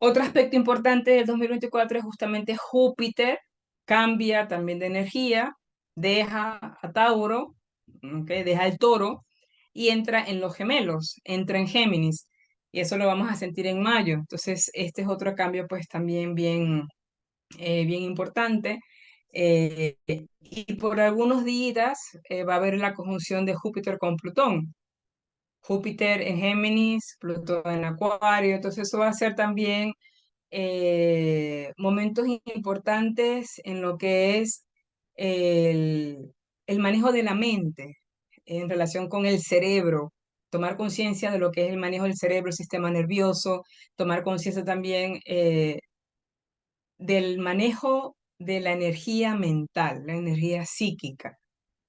Otro aspecto importante del 2024 es justamente Júpiter, cambia también de energía, deja a Tauro, ¿ok? Deja el Toro y entra en los gemelos, entra en Géminis, y eso lo vamos a sentir en mayo. Entonces, este es otro cambio pues también bien importante. Y por algunos días va a haber la conjunción de Júpiter con Plutón. Júpiter en Géminis, Plutón en Acuario, entonces eso va a ser también momentos importantes en lo que es el manejo de la mente en relación con el cerebro, tomar conciencia de lo que es el manejo del cerebro, el sistema nervioso, tomar conciencia también del manejo de la energía mental, la energía psíquica.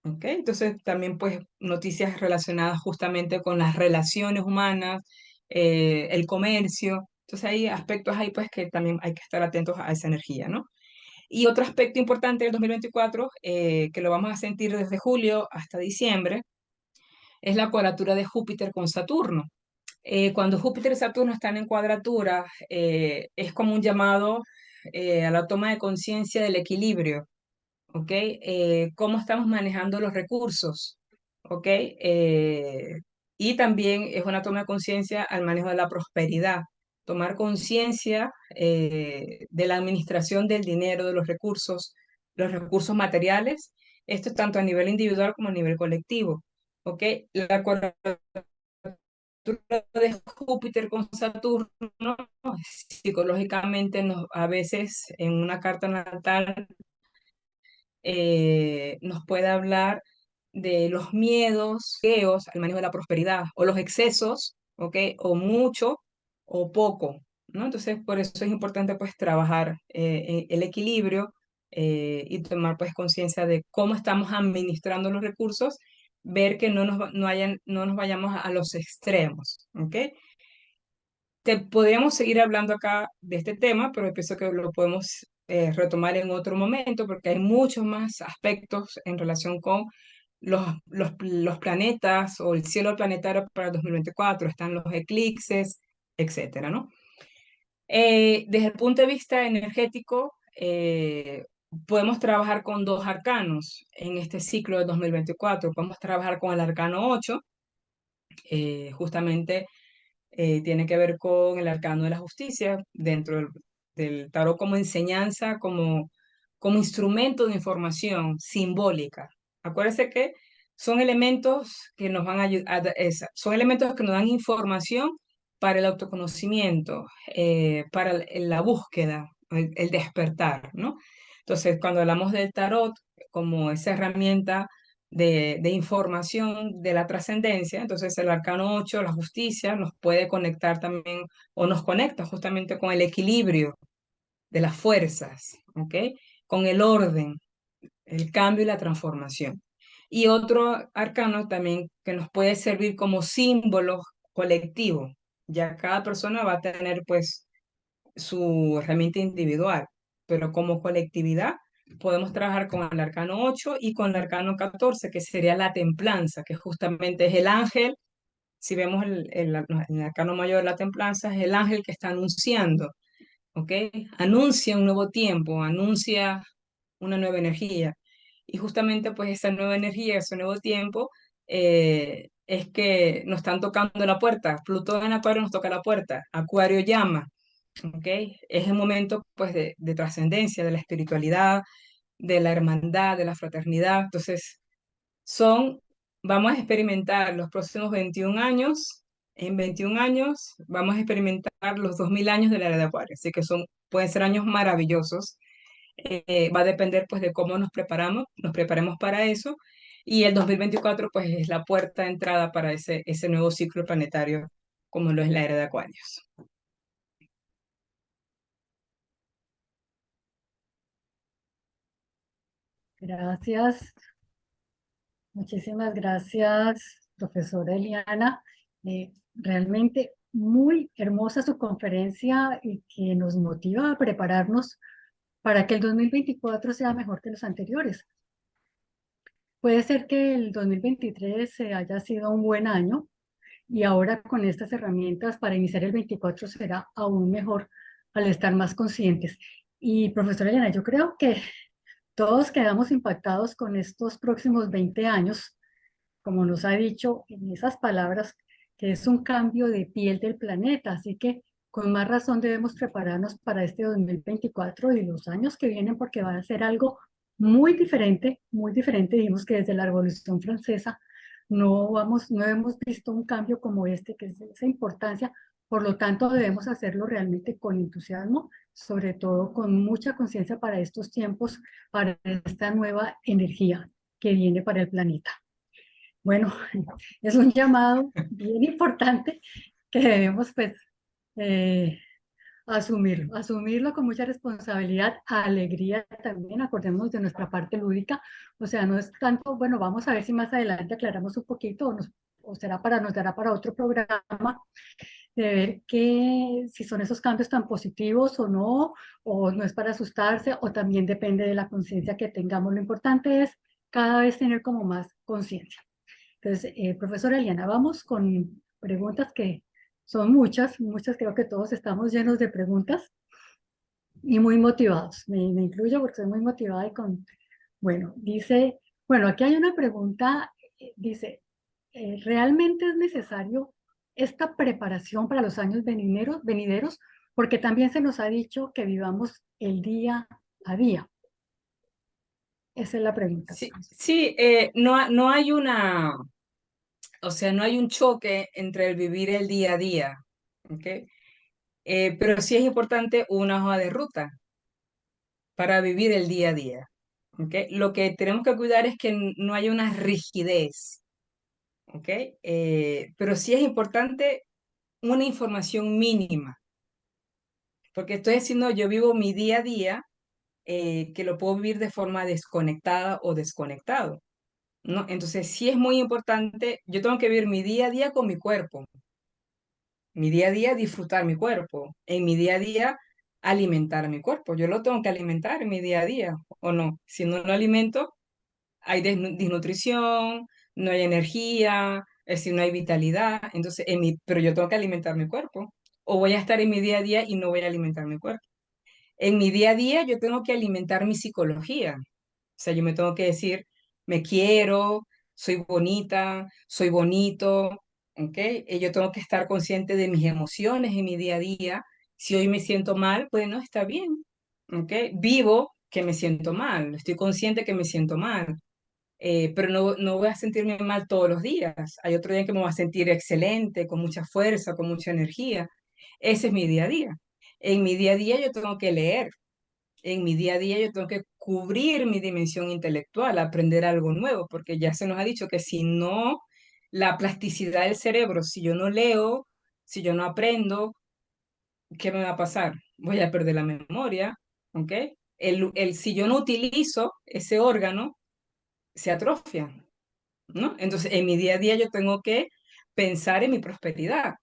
¿Ok? Entonces también pues noticias relacionadas justamente con las relaciones humanas, el comercio. Entonces hay aspectos ahí pues que también hay que estar atentos a esa energía, ¿no? Y otro aspecto importante del 2024, que lo vamos a sentir desde julio hasta diciembre, es la cuadratura de Júpiter con Saturno. Cuando Júpiter y Saturno están en cuadratura, es como un llamado a la toma de conciencia del equilibrio, ¿ok? Cómo estamos manejando los recursos, ¿ok? Y también es una toma de conciencia al manejo de la prosperidad, tomar conciencia de la administración del dinero, de los recursos materiales, esto es tanto a nivel individual como a nivel colectivo, ¿ok? La de Júpiter con Saturno, psicológicamente a veces en una carta natal nos puede hablar de los miedos, al manejo de la prosperidad, o los excesos, ¿ok? O mucho o poco, ¿no? Entonces, por eso es importante pues trabajar el equilibrio y tomar pues conciencia de cómo estamos administrando los recursos, ver que no nos vayamos a los extremos, ¿ok? Podríamos seguir hablando acá de este tema, pero pienso que lo podemos retomar en otro momento porque hay muchos más aspectos en relación con los planetas o el cielo planetario para el 2024. Están los eclipses, etcétera, ¿no? Desde el punto de vista energético, podemos trabajar con dos arcanos en este ciclo de 2024. Podemos trabajar con el arcano 8, justamente tiene que ver con el arcano de la justicia dentro del tarot como enseñanza, como instrumento de información simbólica. Acuérdense que son elementos que nos van a ayudar, son elementos que nos dan información para el autoconocimiento, para la búsqueda, el despertar, ¿no? Entonces, cuando hablamos del tarot como esa herramienta de información de la trascendencia. Entonces el arcano 8, la justicia, nos puede conectar también o nos conecta justamente con el equilibrio de las fuerzas, ¿ok? Con el orden, el cambio y la transformación. Y otro arcano también que nos puede servir como símbolo colectivo. Ya cada persona va a tener pues su herramienta individual, pero como colectividad podemos trabajar con el arcano 8 y con el arcano 14, que sería la templanza, que justamente es el ángel. Si vemos el arcano mayor de la templanza, es el ángel que está anunciando, ¿ok? Anuncia un nuevo tiempo, anuncia una nueva energía. Y justamente pues esa nueva energía, ese nuevo tiempo, es que nos están tocando la puerta. Plutón en Acuario nos toca la puerta. Acuario llama. ¿Ok? Es un momento pues de trascendencia, de la espiritualidad, de la hermandad, de la fraternidad. Entonces, vamos a experimentar los próximos 21 años. En 21 años vamos a experimentar los 2000 años de la era de Acuario. Así que pueden ser años maravillosos. Va a depender pues de cómo nos preparemos para eso. Y el 2024 pues es la puerta de entrada para ese nuevo ciclo planetario como lo es la era de Acuarios. Gracias, muchísimas gracias, profesora Eliana. Realmente muy hermosa su conferencia y que nos motiva a prepararnos para que el 2024 sea mejor que los anteriores. Puede ser que el 2023 haya sido un buen año y ahora con estas herramientas para iniciar el 24 será aún mejor al estar más conscientes. Y profesora Eliana, yo creo que todos quedamos impactados con estos próximos 20 años, como nos ha dicho en esas palabras, que es un cambio de piel del planeta. Así que con más razón debemos prepararnos para este 2024 y los años que vienen porque va a ser algo muy diferente, muy diferente. Dijimos que desde la Revolución Francesa no hemos visto un cambio como este, que es de esa importancia. Por lo tanto, debemos hacerlo realmente con entusiasmo, sobre todo con mucha conciencia para estos tiempos, para esta nueva energía que viene para el planeta. Bueno, es un llamado bien importante que debemos pues eh, asumirlo con mucha responsabilidad, alegría también, acordemos de nuestra parte lúdica, o sea, no es tanto, bueno, vamos a ver si más adelante aclaramos un poquito o nos dará para otro programa de ver si son esos cambios tan positivos o no es para asustarse, o también depende de la conciencia que tengamos. Lo importante es cada vez tener como más conciencia. Entonces, profesora Eliana, vamos con preguntas que son muchas, muchas, creo que todos estamos llenos de preguntas y muy motivados. Me incluyo porque soy muy motivada bueno, bueno, aquí hay una pregunta, dice, ¿realmente es necesario esta preparación para los años venideros? Porque también se nos ha dicho que vivamos el día a día. Esa es la pregunta. Sí, sí, no hay O sea, no hay un choque entre el vivir el día a día, ¿ok? Pero sí es importante una hoja de ruta para vivir el día a día, ¿ok? Lo que tenemos que cuidar es que no haya una rigidez, ¿ok? Pero sí es importante una información mínima, porque estoy diciendo, yo vivo mi día a día, que lo puedo vivir de forma desconectada o desconectado, ¿no? Entonces sí es muy importante, yo tengo que vivir mi día a día con mi cuerpo, mi día a día disfrutar mi cuerpo, en mi día a día alimentar mi cuerpo, yo lo tengo que alimentar en mi día a día, ¿o no? Si no lo alimento, hay desnutrición, no hay energía, es decir, no hay vitalidad, entonces, pero yo tengo que alimentar mi cuerpo, o voy a estar en mi día a día y no voy a alimentar mi cuerpo. En mi día a día yo tengo que alimentar mi psicología, o sea, yo me tengo que decir, me quiero, soy bonita, soy bonito, ¿ok? Yo tengo que estar consciente de mis emociones en mi día a día. Si hoy me siento mal, bueno, está bien, ¿ok? Vivo que me siento mal, estoy consciente que me siento mal, pero no voy a sentirme mal todos los días. Hay otro día que me voy a sentir excelente, con mucha fuerza, con mucha energía. Ese es mi día a día. En mi día a día yo tengo que leer, en mi día a día yo tengo que cubrir mi dimensión intelectual, aprender algo nuevo, porque ya se nos ha dicho que si no, la plasticidad del cerebro, si yo no leo, si yo no aprendo, ¿qué me va a pasar? Voy a perder la memoria, ¿ok? Si yo no utilizo ese órgano, se atrofia, ¿no? Entonces, en mi día a día yo tengo que pensar en mi prosperidad.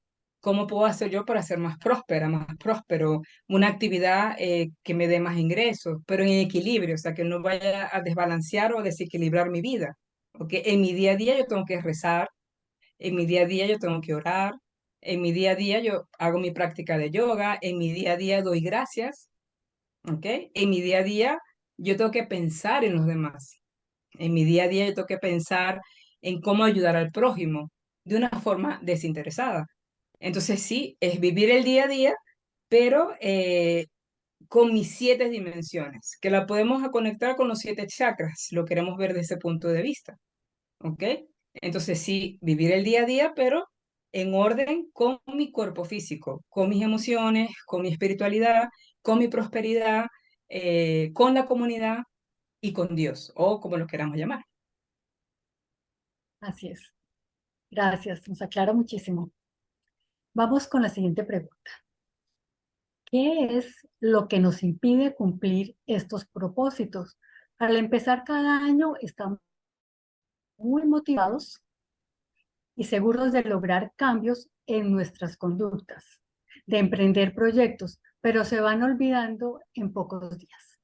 ¿Cómo puedo hacer yo para ser más próspera, más próspero? Una actividad que me dé más ingresos, pero en equilibrio, o sea, que no vaya a desbalancear o desequilibrar mi vida. Porque en mi día a día yo tengo que rezar, en mi día a día yo tengo que orar, en mi día a día yo hago mi práctica de yoga, en mi día a día doy gracias, ¿ok? En mi día a día yo tengo que pensar en los demás. En mi día a día yo tengo que pensar en cómo ayudar al prójimo de una forma desinteresada. Entonces sí, es vivir el día a día, pero con mis 7 dimensiones, que la podemos conectar con los 7 chakras, si lo queremos ver desde ese punto de vista. ¿Ok? Entonces sí, vivir el día a día, pero en orden con mi cuerpo físico, con mis emociones, con mi espiritualidad, con mi prosperidad, con la comunidad y con Dios, o como lo queramos llamar. Así es. Gracias, nos aclara muchísimo. Vamos con la siguiente pregunta. ¿Qué es lo que nos impide cumplir estos propósitos? Al empezar cada año estamos muy motivados y seguros de lograr cambios en nuestras conductas, de emprender proyectos, pero se van olvidando en pocos días.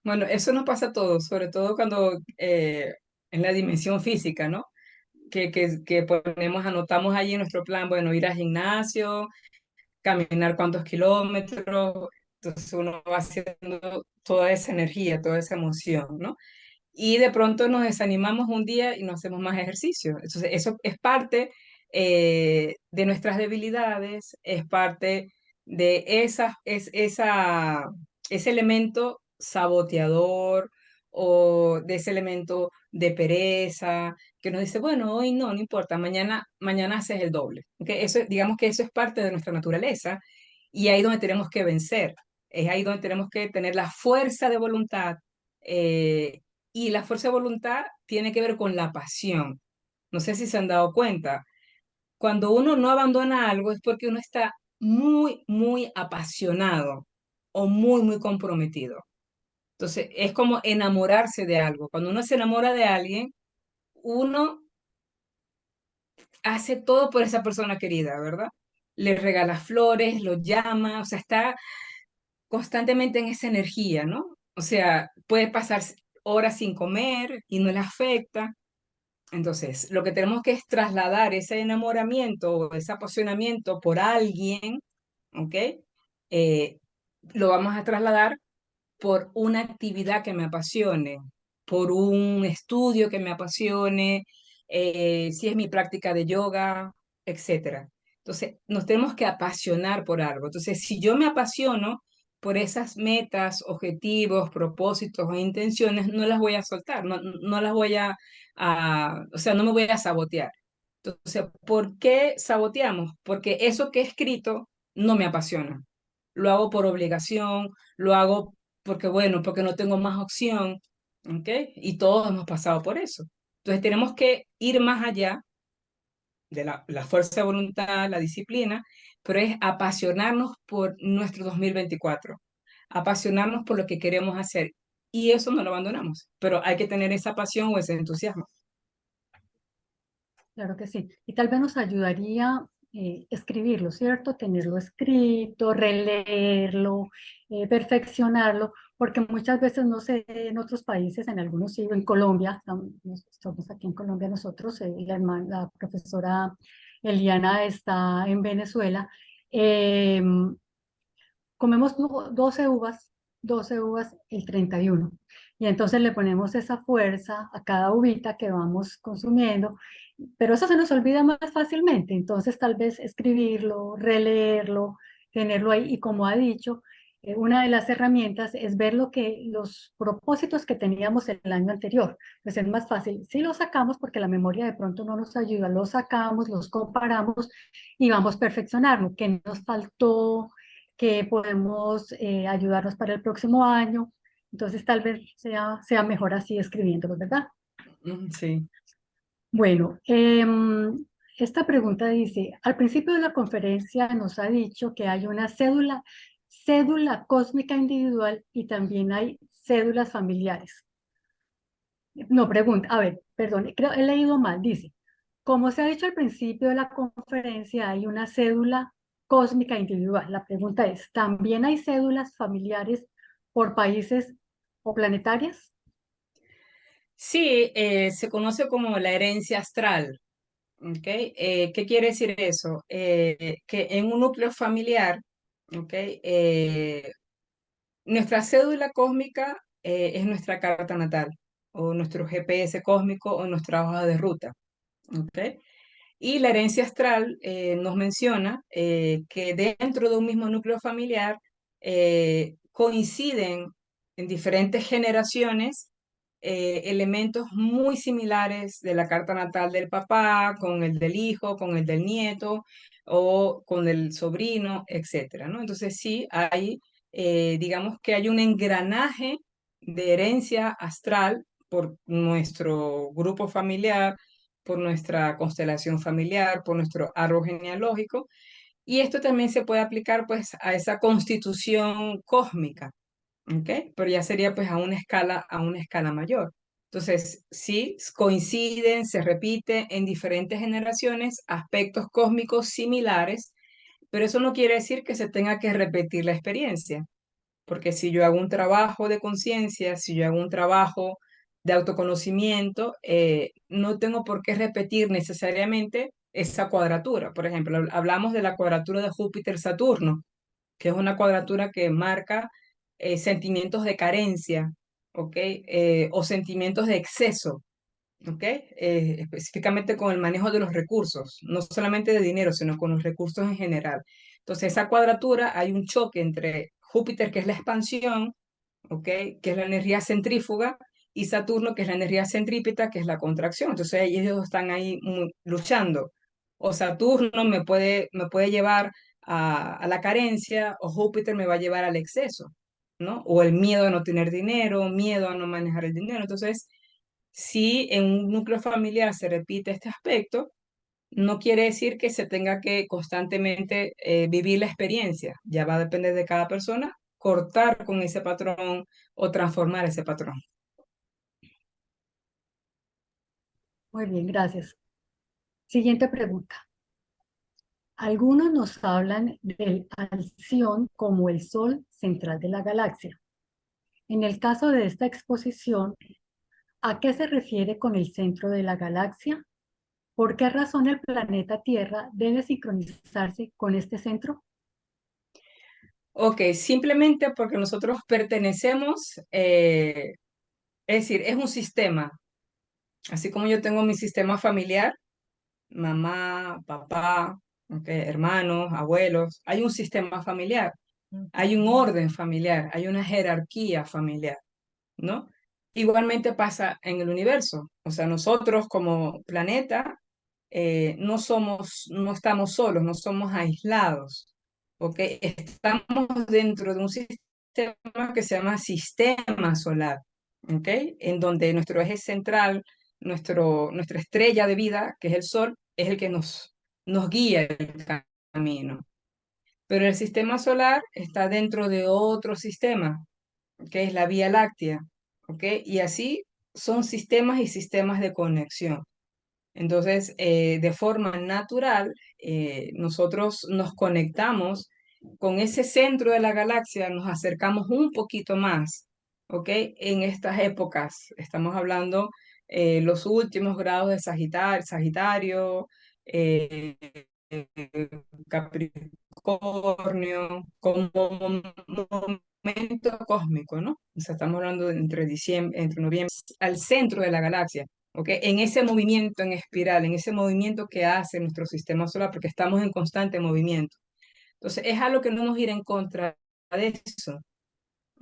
Bueno, eso nos pasa a todos, sobre todo cuando en la dimensión física, ¿no? Que ponemos, anotamos ahí en nuestro plan, bueno, ir al gimnasio, caminar cuántos kilómetros, entonces uno va haciendo toda esa energía, toda esa emoción, ¿no? Y de pronto nos desanimamos un día y no hacemos más ejercicio. Entonces, eso es parte de nuestras debilidades, es parte de ese elemento saboteador o de ese elemento de pereza que nos dice, bueno, hoy no, no importa, mañana haces el doble. ¿Ok? Eso, digamos que eso es parte de nuestra naturaleza y ahí donde tenemos que vencer, es ahí donde tenemos que tener la fuerza de voluntad, y la fuerza de voluntad tiene que ver con la pasión. No sé si se han dado cuenta. Cuando uno no abandona algo es porque uno está muy, muy apasionado o muy, muy comprometido. Entonces, es como enamorarse de algo. Cuando uno se enamora de alguien, uno hace todo por esa persona querida, ¿verdad? Le regala flores, lo llama, o sea, está constantemente en esa energía, ¿no? O sea, puede pasar horas sin comer y no le afecta. Entonces, lo que tenemos que es trasladar ese enamoramiento o ese apasionamiento por alguien, ¿ok? Eh, lo vamos a trasladar por una actividad que me apasione, por un estudio que me apasione, si es mi práctica de yoga, etcétera. Entonces, nos tenemos que apasionar por algo. Entonces, si yo me apasiono por esas metas, objetivos, propósitos o intenciones, no las voy a soltar, no las voy o sea, no me voy a sabotear. Entonces, ¿por qué saboteamos? Porque eso que he escrito no me apasiona. Lo hago por obligación, lo hago porque, bueno, porque no tengo más opción, ¿ok? Y todos hemos pasado por eso. Entonces, tenemos que ir más allá de la fuerza de voluntad, la disciplina, pero es apasionarnos por nuestro 2024, apasionarnos por lo que queremos hacer. Y eso no lo abandonamos, pero hay que tener esa pasión o ese entusiasmo. Claro que sí. Y tal vez nos ayudaría escribirlo, ¿cierto? Tenerlo escrito, releerlo, perfeccionarlo, porque muchas veces, no sé, en otros países, en algunos sí, en Colombia, estamos aquí en Colombia nosotros, la profesora Eliana está en Venezuela, eh, comemos 12 uvas el 31. Y entonces le ponemos esa fuerza a cada uvita que vamos consumiendo, pero eso se nos olvida más fácilmente. Entonces tal vez escribirlo, releerlo, tenerlo ahí. Y como ha dicho, una de las herramientas es ver los propósitos que teníamos el año anterior. Pues es más fácil. Si los sacamos, porque la memoria de pronto no nos ayuda, los sacamos, los comparamos y vamos perfeccionando. ¿Qué nos faltó? Que podemos ayudarnos para el próximo año. Entonces tal vez sea mejor así escribiéndolo, ¿verdad? Sí. Bueno, esta pregunta dice, al principio de la conferencia nos ha dicho que hay una cédula cósmica individual y también hay cédulas familiares. No, pregunta, a ver, perdón, creo he leído mal, dice, como se ha dicho al principio de la conferencia, hay una cédula cósmica individual. La pregunta es, ¿también hay cédulas familiares por países o planetarias? Sí, se conoce como la herencia astral. ¿Ok? ¿Qué quiere decir eso? Que en un núcleo familiar, ¿ok? Nuestra cédula cósmica es nuestra carta natal, o nuestro GPS cósmico, o nuestra hoja de ruta. ¿Ok? Y la herencia astral nos menciona que dentro de un mismo núcleo familiar coinciden en diferentes generaciones elementos muy similares de la carta natal del papá, con el del hijo, con el del nieto o con el sobrino, etcétera, ¿no? Entonces sí, digamos que hay un engranaje de herencia astral por nuestro grupo familiar, por nuestra constelación familiar, por nuestro árbol genealógico, y esto también se puede aplicar pues a esa constitución cósmica, ¿ok? Pero ya sería pues a una escala mayor. Entonces, sí, coinciden, se repite en diferentes generaciones aspectos cósmicos similares, pero eso no quiere decir que se tenga que repetir la experiencia. Porque si yo hago un trabajo de conciencia, si yo hago un trabajo de autoconocimiento, no tengo por qué repetir necesariamente esa cuadratura. Por ejemplo, hablamos de la cuadratura de Júpiter-Saturno, que es una cuadratura que marca sentimientos de carencia, ¿ok? O sentimientos de exceso, ¿ok? Específicamente con el manejo de los recursos, no solamente de dinero, sino con los recursos en general. Entonces, esa cuadratura hay un choque entre Júpiter, que es la expansión, ¿ok? Que es la energía centrífuga, y Saturno, que es la energía centrípeta, que es la contracción. Entonces, ellos están ahí luchando. O Saturno me puede llevar a la carencia, o Júpiter me va a llevar al exceso, ¿no? O el miedo a no tener dinero, miedo a no manejar el dinero. Entonces, si en un núcleo familiar se repite este aspecto, no quiere decir que se tenga que constantemente vivir la experiencia. Ya va a depender de cada persona cortar con ese patrón o transformar ese patrón. Muy bien, gracias. Siguiente pregunta. Algunos nos hablan del Alción como el Sol central de la galaxia. En el caso de esta exposición, ¿a qué se refiere con el centro de la galaxia? ¿Por qué razón el planeta Tierra debe sincronizarse con este centro? Ok, simplemente porque nosotros pertenecemos, es decir, es un sistema. Así como yo tengo mi sistema familiar, mamá, papá, ok, hermanos, abuelos, hay un sistema familiar. Hay un orden familiar, hay una jerarquía familiar, ¿no? Igualmente pasa en el universo. O sea, nosotros como planeta no estamos solos, no somos aislados, ¿ok? Estamos dentro de un sistema que se llama sistema solar, ¿ok? En donde nuestro eje central, nuestra estrella de vida, que es el Sol, es el que nos guía el camino. Pero el sistema solar está dentro de otro sistema, que es la Vía Láctea, ¿ok? Y así son sistemas y sistemas de conexión. Entonces, de forma natural, nosotros nos conectamos con ese centro de la galaxia, nos acercamos un poquito más, ¿ok? En estas épocas, estamos hablando los últimos grados de Sagitario, eh, Capricornio, como momento cósmico, ¿no? O sea, estamos hablando de entre diciembre, entre noviembre, al centro de la galaxia. ¿Ok? En ese movimiento en espiral, en ese movimiento que hace nuestro sistema solar, porque estamos en constante movimiento. Entonces, es algo que no nos ir en contra de eso.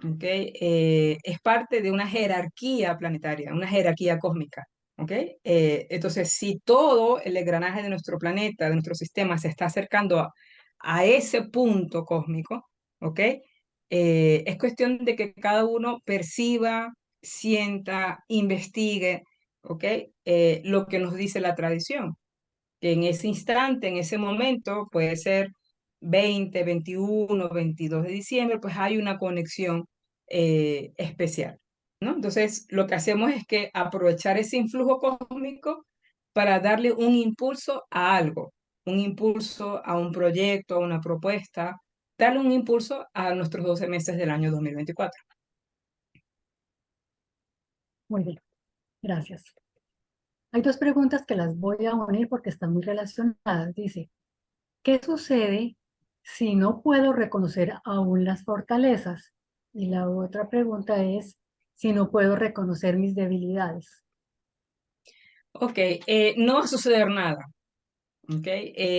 ¿Ok? Es parte de una jerarquía planetaria, una jerarquía cósmica. ¿Ok? Entonces, si todo el engranaje de nuestro planeta, de nuestro sistema, se está acercando a ese punto cósmico, ¿ok? Es cuestión de que cada uno perciba, sienta, investigue, ¿ok? Lo que nos dice la tradición. Que en ese instante, en ese momento, puede ser 20, 21, 22 de diciembre, pues hay una conexión especial, ¿no? Entonces, lo que hacemos es que aprovechar ese influjo cósmico para darle un impulso a algo, un impulso a un proyecto, a una propuesta, darle un impulso a nuestros 12 meses del año 2024. Muy bien, gracias. Hay dos preguntas que las voy a unir porque están muy relacionadas. Dice, ¿qué sucede si no puedo reconocer aún las fortalezas? Y la otra pregunta es, si no puedo reconocer mis debilidades. Ok, no va a suceder nada, ok.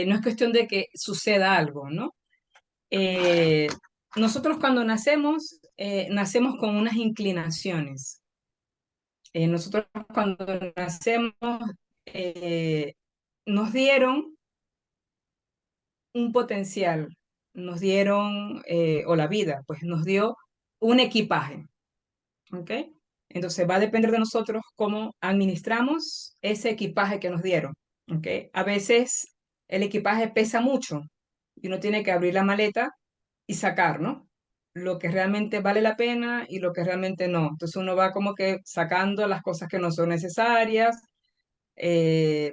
No es cuestión de que suceda algo, ¿no? Eh, Nosotros cuando nacemos, nacemos con unas inclinaciones. Nosotros cuando nacemos, eh, nos dieron un potencial, nos dieron, o la vida, pues nos dio un equipaje, ¿ok? Entonces va a depender de nosotros cómo administramos ese equipaje que nos dieron, ¿ok? A veces el equipaje pesa mucho y uno tiene que abrir la maleta y sacar, ¿no? Lo que realmente vale la pena y lo que realmente no. Entonces uno va como que sacando las cosas que no son necesarias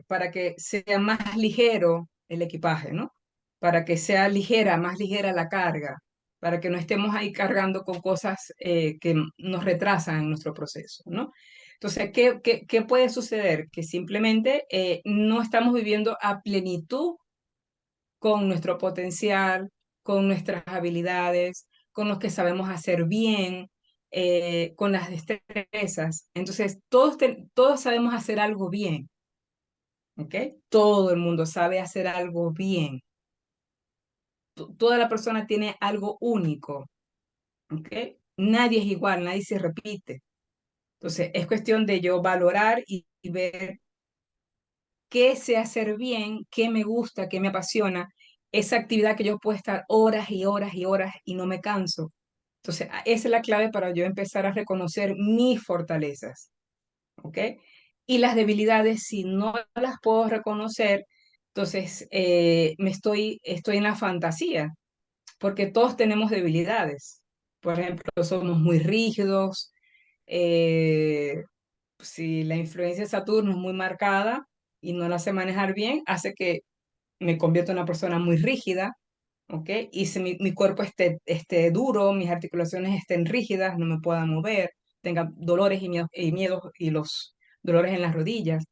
para que sea más ligero el equipaje, ¿no? Para que sea ligera, más ligera la carga, para que no estemos ahí cargando con cosas que nos retrasan en nuestro proceso, ¿no? Entonces, ¿qué puede suceder? Que simplemente no estamos viviendo a plenitud con nuestro potencial, con nuestras habilidades, con lo que sabemos hacer bien, con las destrezas. Entonces, todos sabemos hacer algo bien, ¿ok? Todo el mundo sabe hacer algo bien. Toda la persona tiene algo único, ¿ok? Nadie es igual, nadie se repite. Entonces, es cuestión de yo valorar y ver qué sé hacer bien, qué me gusta, qué me apasiona, esa actividad que yo puedo estar horas y horas y horas y no me canso. Entonces, esa es la clave para yo empezar a reconocer mis fortalezas, ¿ok? Y las debilidades, si no las puedo reconocer, entonces estoy en la fantasía, porque todos tenemos debilidades. Por ejemplo, somos muy rígidos, eh, si la influencia de Saturno es muy marcada y no la sé manejar bien, hace que me convierta en una persona muy rígida, ¿ok? Y si mi cuerpo esté duro, mis articulaciones estén rígidas, no me pueda mover, tenga dolores y miedos y los dolores en las rodillas.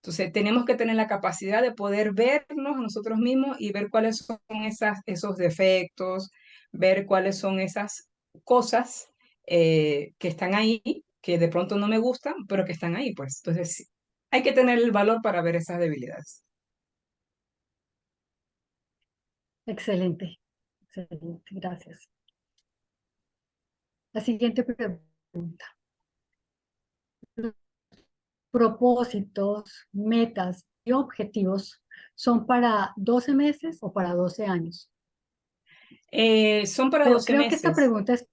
Entonces, tenemos que tener la capacidad de poder vernos a nosotros mismos y ver cuáles son esos defectos, ver cuáles son esas cosas que están ahí, que de pronto no me gustan, pero que están ahí, pues. Entonces, sí, hay que tener el valor para ver esas debilidades. Excelente, excelente, gracias. La siguiente pregunta. ¿Los propósitos, metas y objetivos son para 12 meses o para 12 años? Son para Pero 12 creo que esta meses. pregunta es,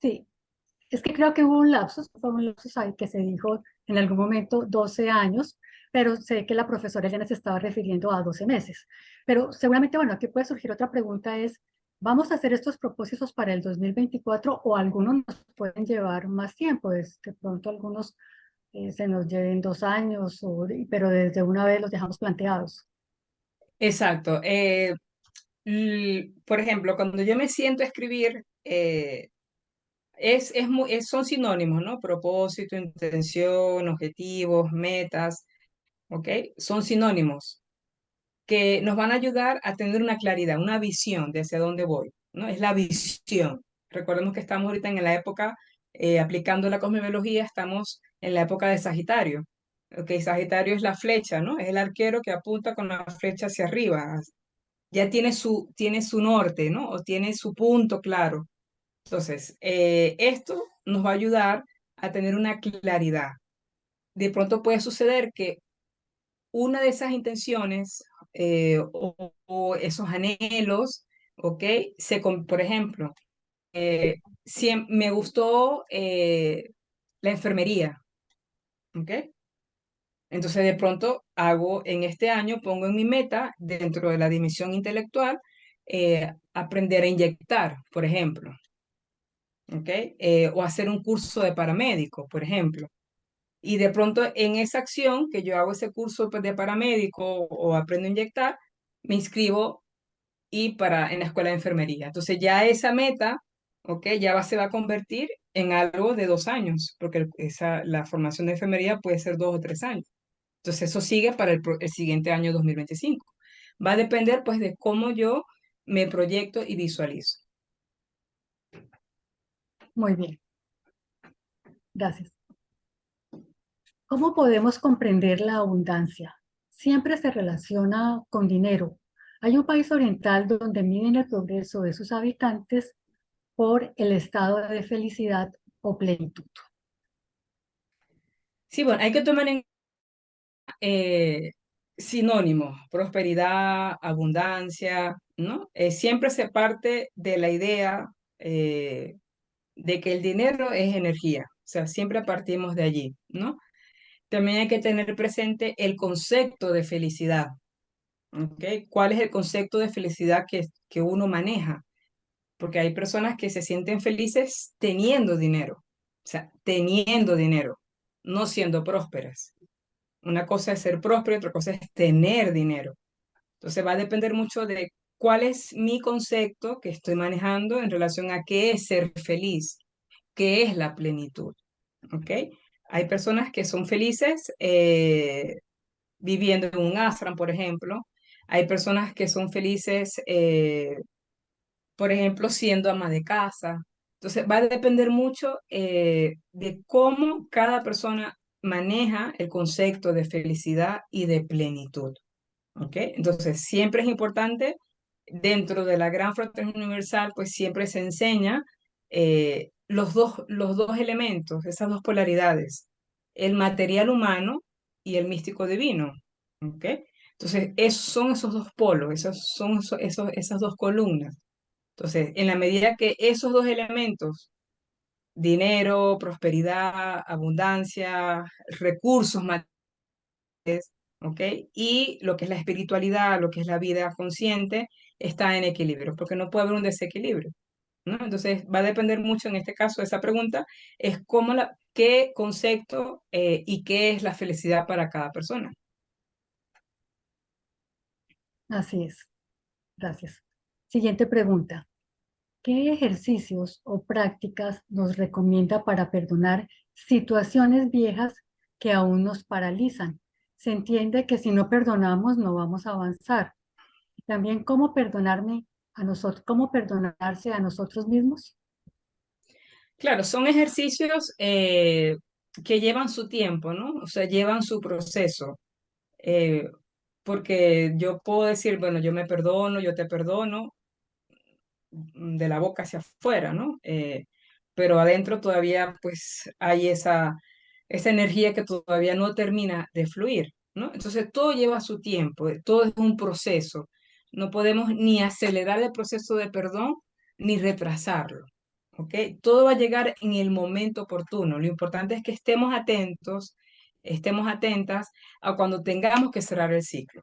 sí, es que creo que hubo un lapsus ahí que se dijo en algún momento 12 años, pero sé que la profesora Elena se estaba refiriendo a 12 meses. Pero seguramente, bueno, aquí puede surgir otra pregunta es, ¿vamos a hacer estos propósitos para el 2024 o algunos nos pueden llevar más tiempo? De pronto algunos se nos lleven 2 años, pero desde una vez los dejamos planteados. Exacto. Por ejemplo, cuando yo me siento a escribir, son sinónimos, ¿no? Propósito, intención, objetivos, metas, ¿ok? Son sinónimos que nos van a ayudar a tener una claridad, una visión de hacia dónde voy, ¿no? Es la visión. Recordemos que estamos ahorita en la época, aplicando la cosmología, estamos en la época de Sagitario. ¿Ok? Sagitario es la flecha, ¿no? Es el arquero que apunta con la flecha hacia arriba. Ya tiene su norte, ¿no? O tiene su punto claro. Entonces, esto nos va a ayudar a tener una claridad. De pronto puede suceder que una de esas intenciones o esos anhelos, ¿ok? Por ejemplo, me gustó la enfermería, ¿ok? Entonces de pronto en este año, pongo en mi meta, dentro de la dimensión intelectual, aprender a inyectar, por ejemplo, ¿ok? O hacer un curso de paramédico, por ejemplo. Y de pronto en esa acción que yo hago ese curso pues, de paramédico o aprendo a inyectar, me inscribo en la escuela de enfermería. Entonces ya esa meta, ¿ok? Se va a convertir en algo de 2 años, porque la formación de enfermería puede ser 2 o 3 años. Entonces eso sigue para el siguiente año 2025. Va a depender pues de cómo yo me proyecto y visualizo. Muy bien, gracias. ¿Cómo podemos comprender la abundancia? Siempre se relaciona con dinero. Hay un país oriental donde miden el progreso de sus habitantes por el estado de felicidad o plenitud. Sí, bueno, hay que tomar en eh, sinónimos, prosperidad, abundancia, ¿no? Siempre se parte de la idea de que el dinero es energía, o sea, siempre partimos de allí, ¿no? También hay que tener presente el concepto de felicidad, ¿ok? ¿Cuál es el concepto de felicidad que uno maneja? Porque hay personas que se sienten felices teniendo dinero, o sea, teniendo dinero, no siendo prósperas. Una cosa es ser próspero y otra cosa es tener dinero. Entonces va a depender mucho de cuál es mi concepto que estoy manejando en relación a qué es ser feliz, qué es la plenitud. ¿Ok? Hay personas que son felices viviendo en un ashram, por ejemplo. Hay personas que son felices, por ejemplo, siendo ama de casa. Entonces va a depender mucho de cómo cada persona maneja el concepto de felicidad y de plenitud. ¿Ok? Entonces, siempre es importante, dentro de la gran fraternidad universal, pues siempre se enseña los dos elementos, esas dos polaridades, el material humano y el místico divino. ¿Ok? Entonces, son esos dos polos, esas dos columnas. Entonces, en la medida que esos dos elementos, dinero, prosperidad, abundancia, recursos ¿ok? Y lo que es la espiritualidad, lo que es la vida consciente, está en equilibrio, porque no puede haber un desequilibrio, ¿no? Entonces, va a depender mucho en este caso de esa pregunta, es qué concepto y qué es la felicidad para cada persona. Así es. Gracias. Siguiente pregunta. ¿Qué ejercicios o prácticas nos recomienda para perdonar situaciones viejas que aún nos paralizan? Se entiende que si no perdonamos no vamos a avanzar. También cómo perdonarme a nosotros, cómo perdonarse a nosotros mismos. Claro, son ejercicios que llevan su tiempo, ¿no? O sea, llevan su proceso. eh, Porque yo puedo decir, bueno, yo me perdono, yo te perdono, de la boca hacia afuera, ¿no? Pero adentro todavía pues hay esa energía que todavía no termina de fluir, ¿no? Entonces todo lleva su tiempo, todo es un proceso. No podemos ni acelerar el proceso de perdón ni retrasarlo, ¿ok? Todo va a llegar en el momento oportuno. Lo importante es que estemos atentas a cuando tengamos que cerrar el ciclo.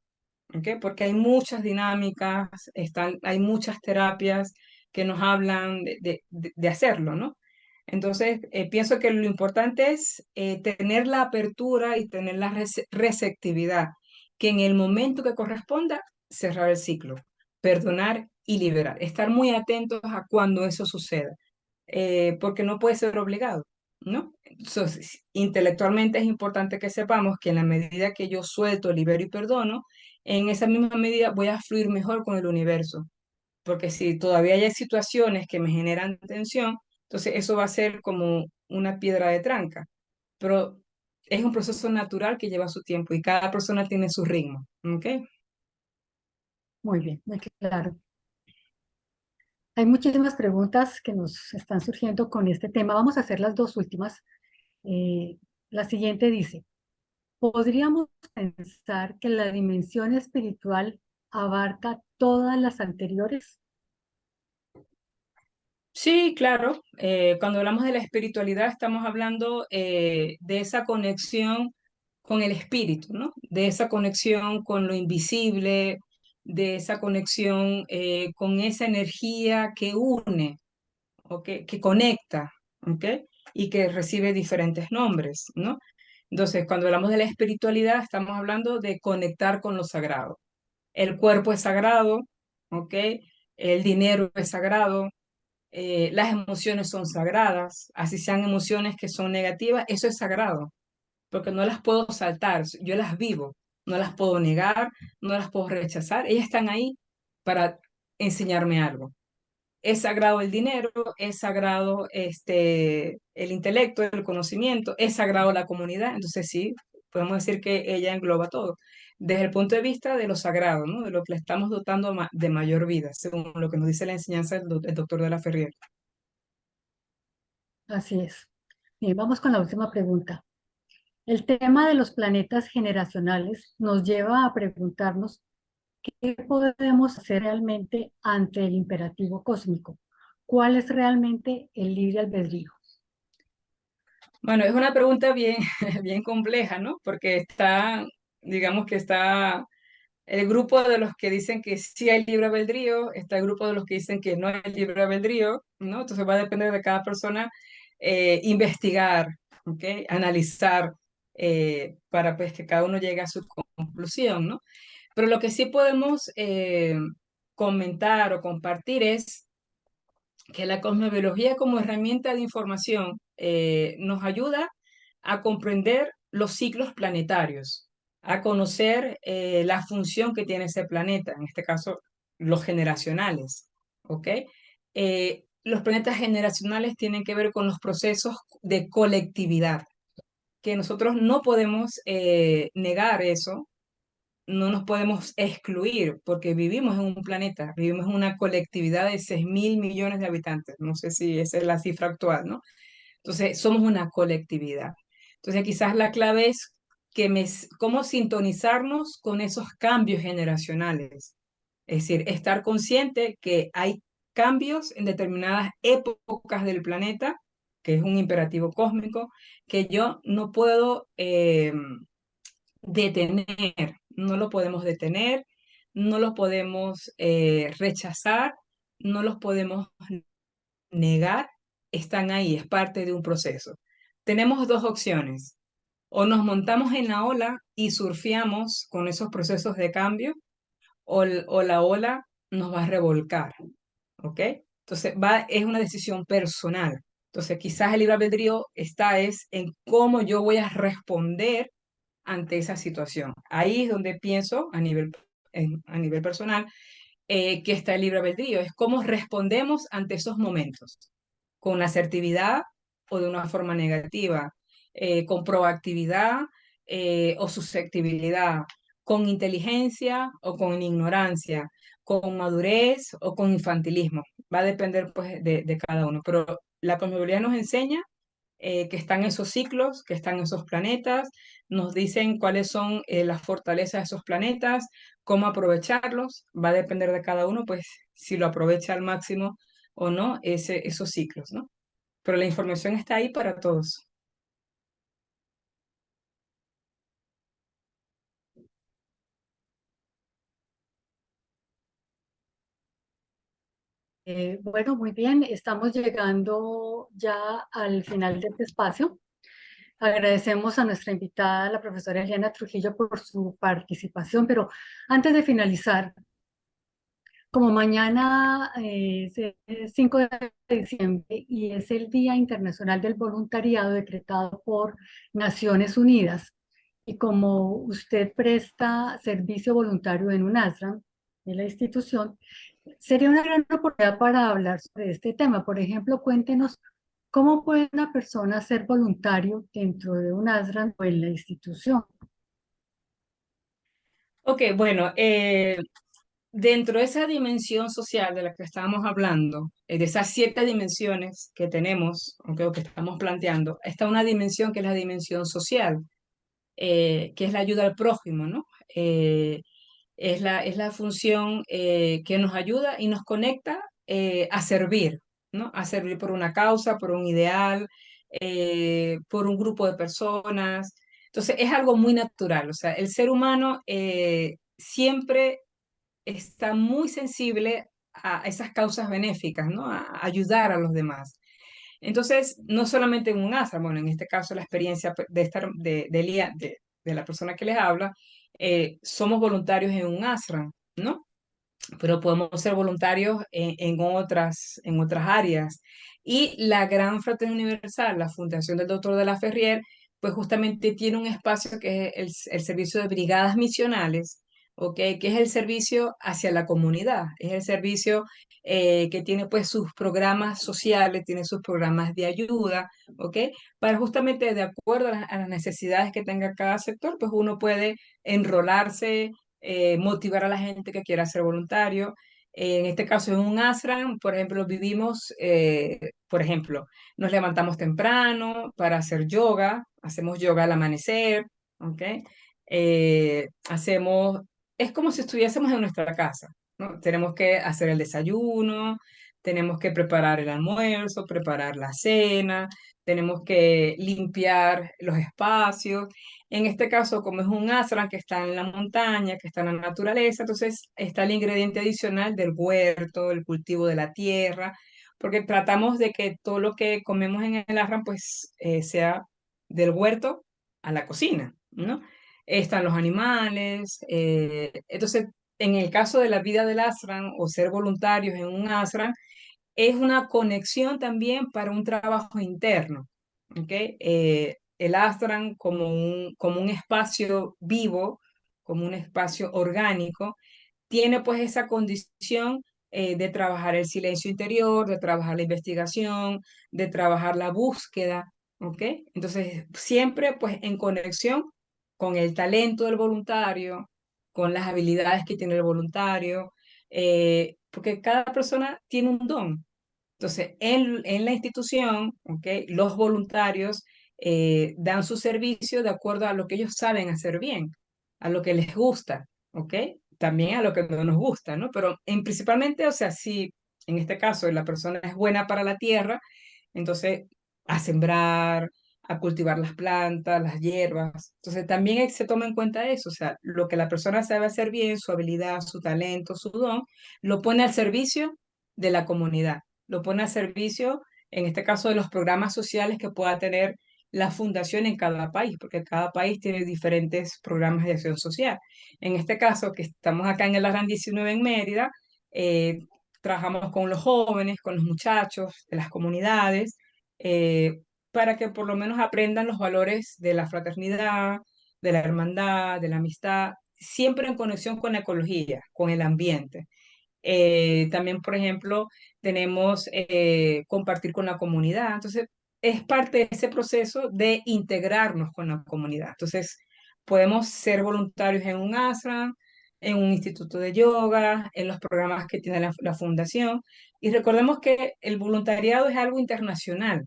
¿Ok? Porque hay muchas dinámicas, hay muchas terapias que nos hablan de hacerlo, ¿no? Entonces, pienso que lo importante es tener la apertura y tener la receptividad, que en el momento que corresponda, cerrar el ciclo, perdonar y liberar. Estar muy atentos a cuando eso suceda, porque no puede ser obligado, ¿no? Entonces, intelectualmente es importante que sepamos que en la medida que yo suelto, libero y perdono, en esa misma medida voy a fluir mejor con el universo, porque si todavía hay situaciones que me generan tensión, entonces eso va a ser como una piedra de tranca, pero es un proceso natural que lleva su tiempo y cada persona tiene su ritmo, ¿ok? Muy bien, muy claro. Hay muchísimas preguntas que nos están surgiendo con este tema. Vamos a hacer las dos últimas. Eh, la siguiente dice, ¿podríamos pensar que la dimensión espiritual abarca todas las anteriores? Sí, claro. Cuando hablamos de la espiritualidad, estamos hablando de esa conexión con el espíritu, ¿no? De esa conexión con lo invisible, de esa conexión con esa energía que une, ¿ok? Que conecta, ¿ok? Y que recibe diferentes nombres, ¿no? Entonces, cuando hablamos de la espiritualidad, estamos hablando de conectar con lo sagrado. El cuerpo es sagrado, ¿ok? El dinero es sagrado, las emociones son sagradas, así sean emociones que son negativas, eso es sagrado, porque no las puedo saltar, yo las vivo, no las puedo negar, no las puedo rechazar, ellas están ahí para enseñarme algo. Es sagrado el dinero, es sagrado el intelecto, el conocimiento, es sagrado la comunidad, entonces sí, podemos decir que ella engloba todo. Desde el punto de vista de lo sagrado, ¿no? De lo que le estamos dotando de mayor vida, según lo que nos dice la enseñanza del doctor de la Ferrier. Así es. Bien, vamos con la última pregunta. El tema de los planetas generacionales nos lleva a preguntarnos qué podemos hacer realmente ante el imperativo cósmico. ¿Cuál es realmente el libre albedrío? Bueno, es una pregunta bien, bien compleja, ¿no? Porque está, digamos que está el grupo de los que dicen que sí hay libre albedrío, está el grupo de los que dicen que no hay libre albedrío, ¿no? Entonces va a depender de cada persona investigar, ¿ok? Analizar para pues que cada uno llegue a su conclusión, ¿no? Pero lo que sí podemos comentar o compartir es que la cosmobiología como herramienta de información nos ayuda a comprender los ciclos planetarios, a conocer la función que tiene ese planeta, en este caso los generacionales, ¿ok? Los planetas generacionales tienen que ver con los procesos de colectividad, que nosotros no podemos negar eso, no nos podemos excluir porque vivimos en un planeta, vivimos en una colectividad de 6.000 millones de habitantes. No sé si esa es la cifra actual, ¿no? Entonces, somos una colectividad. Entonces, quizás la clave es cómo sintonizarnos con esos cambios generacionales. Es decir, estar consciente que hay cambios en determinadas épocas del planeta, que es un imperativo cósmico, que yo no puedo detener, no lo podemos detener, no los podemos rechazar, no los podemos negar, están ahí, es parte de un proceso. Tenemos dos opciones, o nos montamos en la ola y surfeamos con esos procesos de cambio, o la ola nos va a revolcar, ¿ok? Entonces es una decisión personal. Entonces quizás el libre albedrío está es en cómo yo voy a responder ante esa situación. Ahí es donde pienso a nivel personal que está el libre albedrío, es cómo respondemos ante esos momentos, con asertividad o de una forma negativa, con proactividad o susceptibilidad, con inteligencia o con ignorancia, con madurez o con infantilismo. Va a depender pues de cada uno. Pero la cosmología nos enseña que están esos ciclos, que están esos planetas, nos dicen cuáles son las fortalezas de esos planetas, cómo aprovecharlos, va a depender de cada uno, pues si lo aprovecha al máximo o no esos ciclos, ¿no? Pero la información está ahí para todos. Bueno, muy bien, estamos llegando ya al final de este espacio. Agradecemos a nuestra invitada, la profesora Eliana Trujillo, por su participación, pero antes de finalizar, como mañana es 5 de diciembre y es el Día Internacional del Voluntariado decretado por Naciones Unidas, y como usted presta servicio voluntario en un ASRAM, en la institución, sería una gran oportunidad para hablar sobre este tema. Por ejemplo, cuéntenos cómo puede una persona ser voluntario dentro de un ASRAM o en la institución. Ok, bueno, dentro de esa dimensión social de la que estábamos hablando, de esas 7 dimensiones que tenemos, o que estamos planteando, está una dimensión que es la dimensión social, que es la ayuda al prójimo, ¿no? Es la función que nos ayuda y nos conecta a servir, ¿no? A servir por una causa, por un ideal, por un grupo de personas. Entonces, es algo muy natural. O sea, el ser humano siempre está muy sensible a esas causas benéficas, ¿no? A ayudar a los demás. Entonces, no solamente en un ASA, bueno, en este caso la experiencia de, estar, de la persona que les habla, somos voluntarios en un ASRAM, ¿no? Pero podemos ser voluntarios en otras áreas. Y la Gran Fraternidad Universal, la Fundación del Doctor de la Ferrier, pues justamente tiene un espacio que es el servicio de brigadas misionales, ¿ok? Que es el servicio hacia la comunidad, es el servicio que tiene pues sus programas sociales, tiene sus programas de ayuda, ¿ok? Para justamente de acuerdo a las necesidades que tenga cada sector, pues uno puede enrolarse, motivar a la gente que quiera ser voluntario. En este caso, en un ashram, por ejemplo, vivimos, por ejemplo, nos levantamos temprano para hacer yoga, hacemos yoga al amanecer, ¿ok? Hacemos, es como si estuviésemos en nuestra casa, ¿no? Tenemos que hacer el desayuno, tenemos que preparar el almuerzo, preparar la cena, tenemos que limpiar los espacios. En este caso, como es un ashram que está en la montaña, que está en la naturaleza, entonces está el ingrediente adicional del huerto, el cultivo de la tierra, porque tratamos de que todo lo que comemos en el ashram pues sea del huerto a la cocina, ¿no? Están los animales, entonces en el caso de la vida del ashram o ser voluntarios en un ashram, es una conexión también para un trabajo interno, ¿ok? El ashram como un espacio vivo, como un espacio orgánico, tiene pues esa condición de trabajar el silencio interior, de trabajar la investigación, de trabajar la búsqueda, ¿ok? Entonces, siempre pues en conexión con el talento del voluntario, con las habilidades que tiene el voluntario, porque cada persona tiene un don. Entonces, en la institución, ¿ok? Los voluntarios dan su servicio de acuerdo a lo que ellos saben hacer bien, a lo que les gusta, ¿ok? También a lo que no nos gusta, ¿no? Pero principalmente, o sea, si en este caso la persona es buena para la tierra, entonces a sembrar, a cultivar las plantas, las hierbas. Entonces también se toma en cuenta eso, o sea, lo que la persona sabe hacer bien, su habilidad, su talento, su don, lo pone al servicio de la comunidad, lo pone al servicio, en este caso, de los programas sociales que pueda tener la fundación en cada país, porque cada país tiene diferentes programas de acción social. En este caso, que estamos acá en el ARAN 19 en Mérida, eh, trabajamos con los jóvenes, con los muchachos de las comunidades, eh, para que por lo menos aprendan los valores de la fraternidad, de la hermandad, de la amistad, siempre en conexión con la ecología, con el ambiente. También, por ejemplo, tenemos compartir con la comunidad. Entonces, es parte de ese proceso de integrarnos con la comunidad. Entonces, podemos ser voluntarios en un ashram, en un instituto de yoga, en los programas que tiene la fundación. Y recordemos que el voluntariado es algo internacional.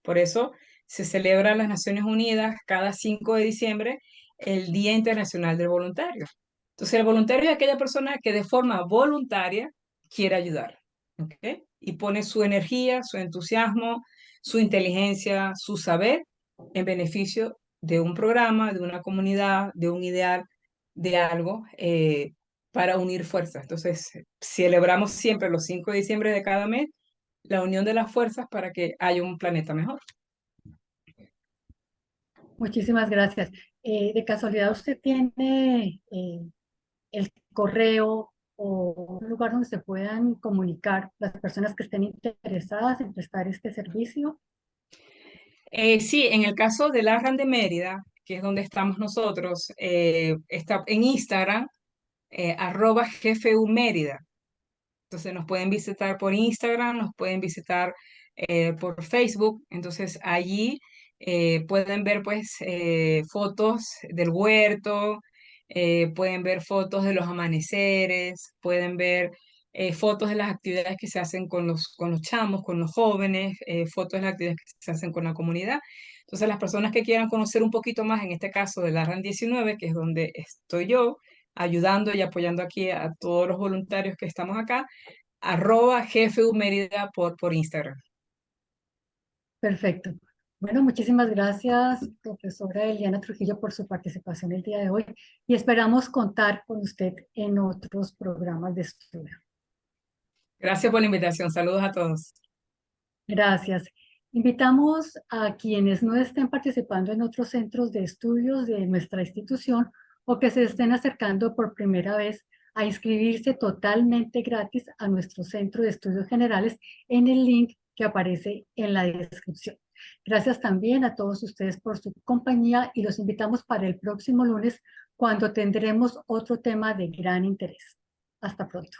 Por eso se celebra en las Naciones Unidas cada 5 de diciembre el Día Internacional del Voluntario. Entonces, el voluntario es aquella persona que de forma voluntaria quiere ayudar, ¿ok? Y pone su energía, su entusiasmo, su inteligencia, su saber en beneficio de un programa, de una comunidad, de un ideal, de algo, para unir fuerzas. Entonces, celebramos siempre los 5 de diciembre de cada mes la unión de las fuerzas para que haya un planeta mejor. Muchísimas gracias. De casualidad, ¿usted tiene el correo o un lugar donde se puedan comunicar las personas que estén interesadas en prestar este servicio? Sí, en el caso del ARRAN de Mérida, que es donde estamos nosotros, está en Instagram, @GFU Mérida. Entonces nos pueden visitar por Instagram, nos pueden visitar por Facebook. Entonces allí pueden ver pues fotos del huerto, pueden ver fotos de los amaneceres, pueden ver fotos de las actividades que se hacen con los chamos, con los jóvenes, fotos de las actividades que se hacen con la comunidad. Entonces las personas que quieran conocer un poquito más, en este caso de la RAN 19, que es donde estoy yo, ayudando y apoyando aquí a todos los voluntarios que estamos acá, @GFU Mérida por Instagram. Perfecto. Bueno, muchísimas gracias, profesora Eliana Trujillo, por su participación el día de hoy y esperamos contar con usted en otros programas de estudio. Gracias por la invitación. Saludos a todos. Gracias. Invitamos a quienes no estén participando en otros centros de estudios de nuestra institución o que se estén acercando por primera vez a inscribirse totalmente gratis a nuestro centro de estudios generales en el link que aparece en la descripción. Gracias también a todos ustedes por su compañía y los invitamos para el próximo lunes cuando tendremos otro tema de gran interés. Hasta pronto.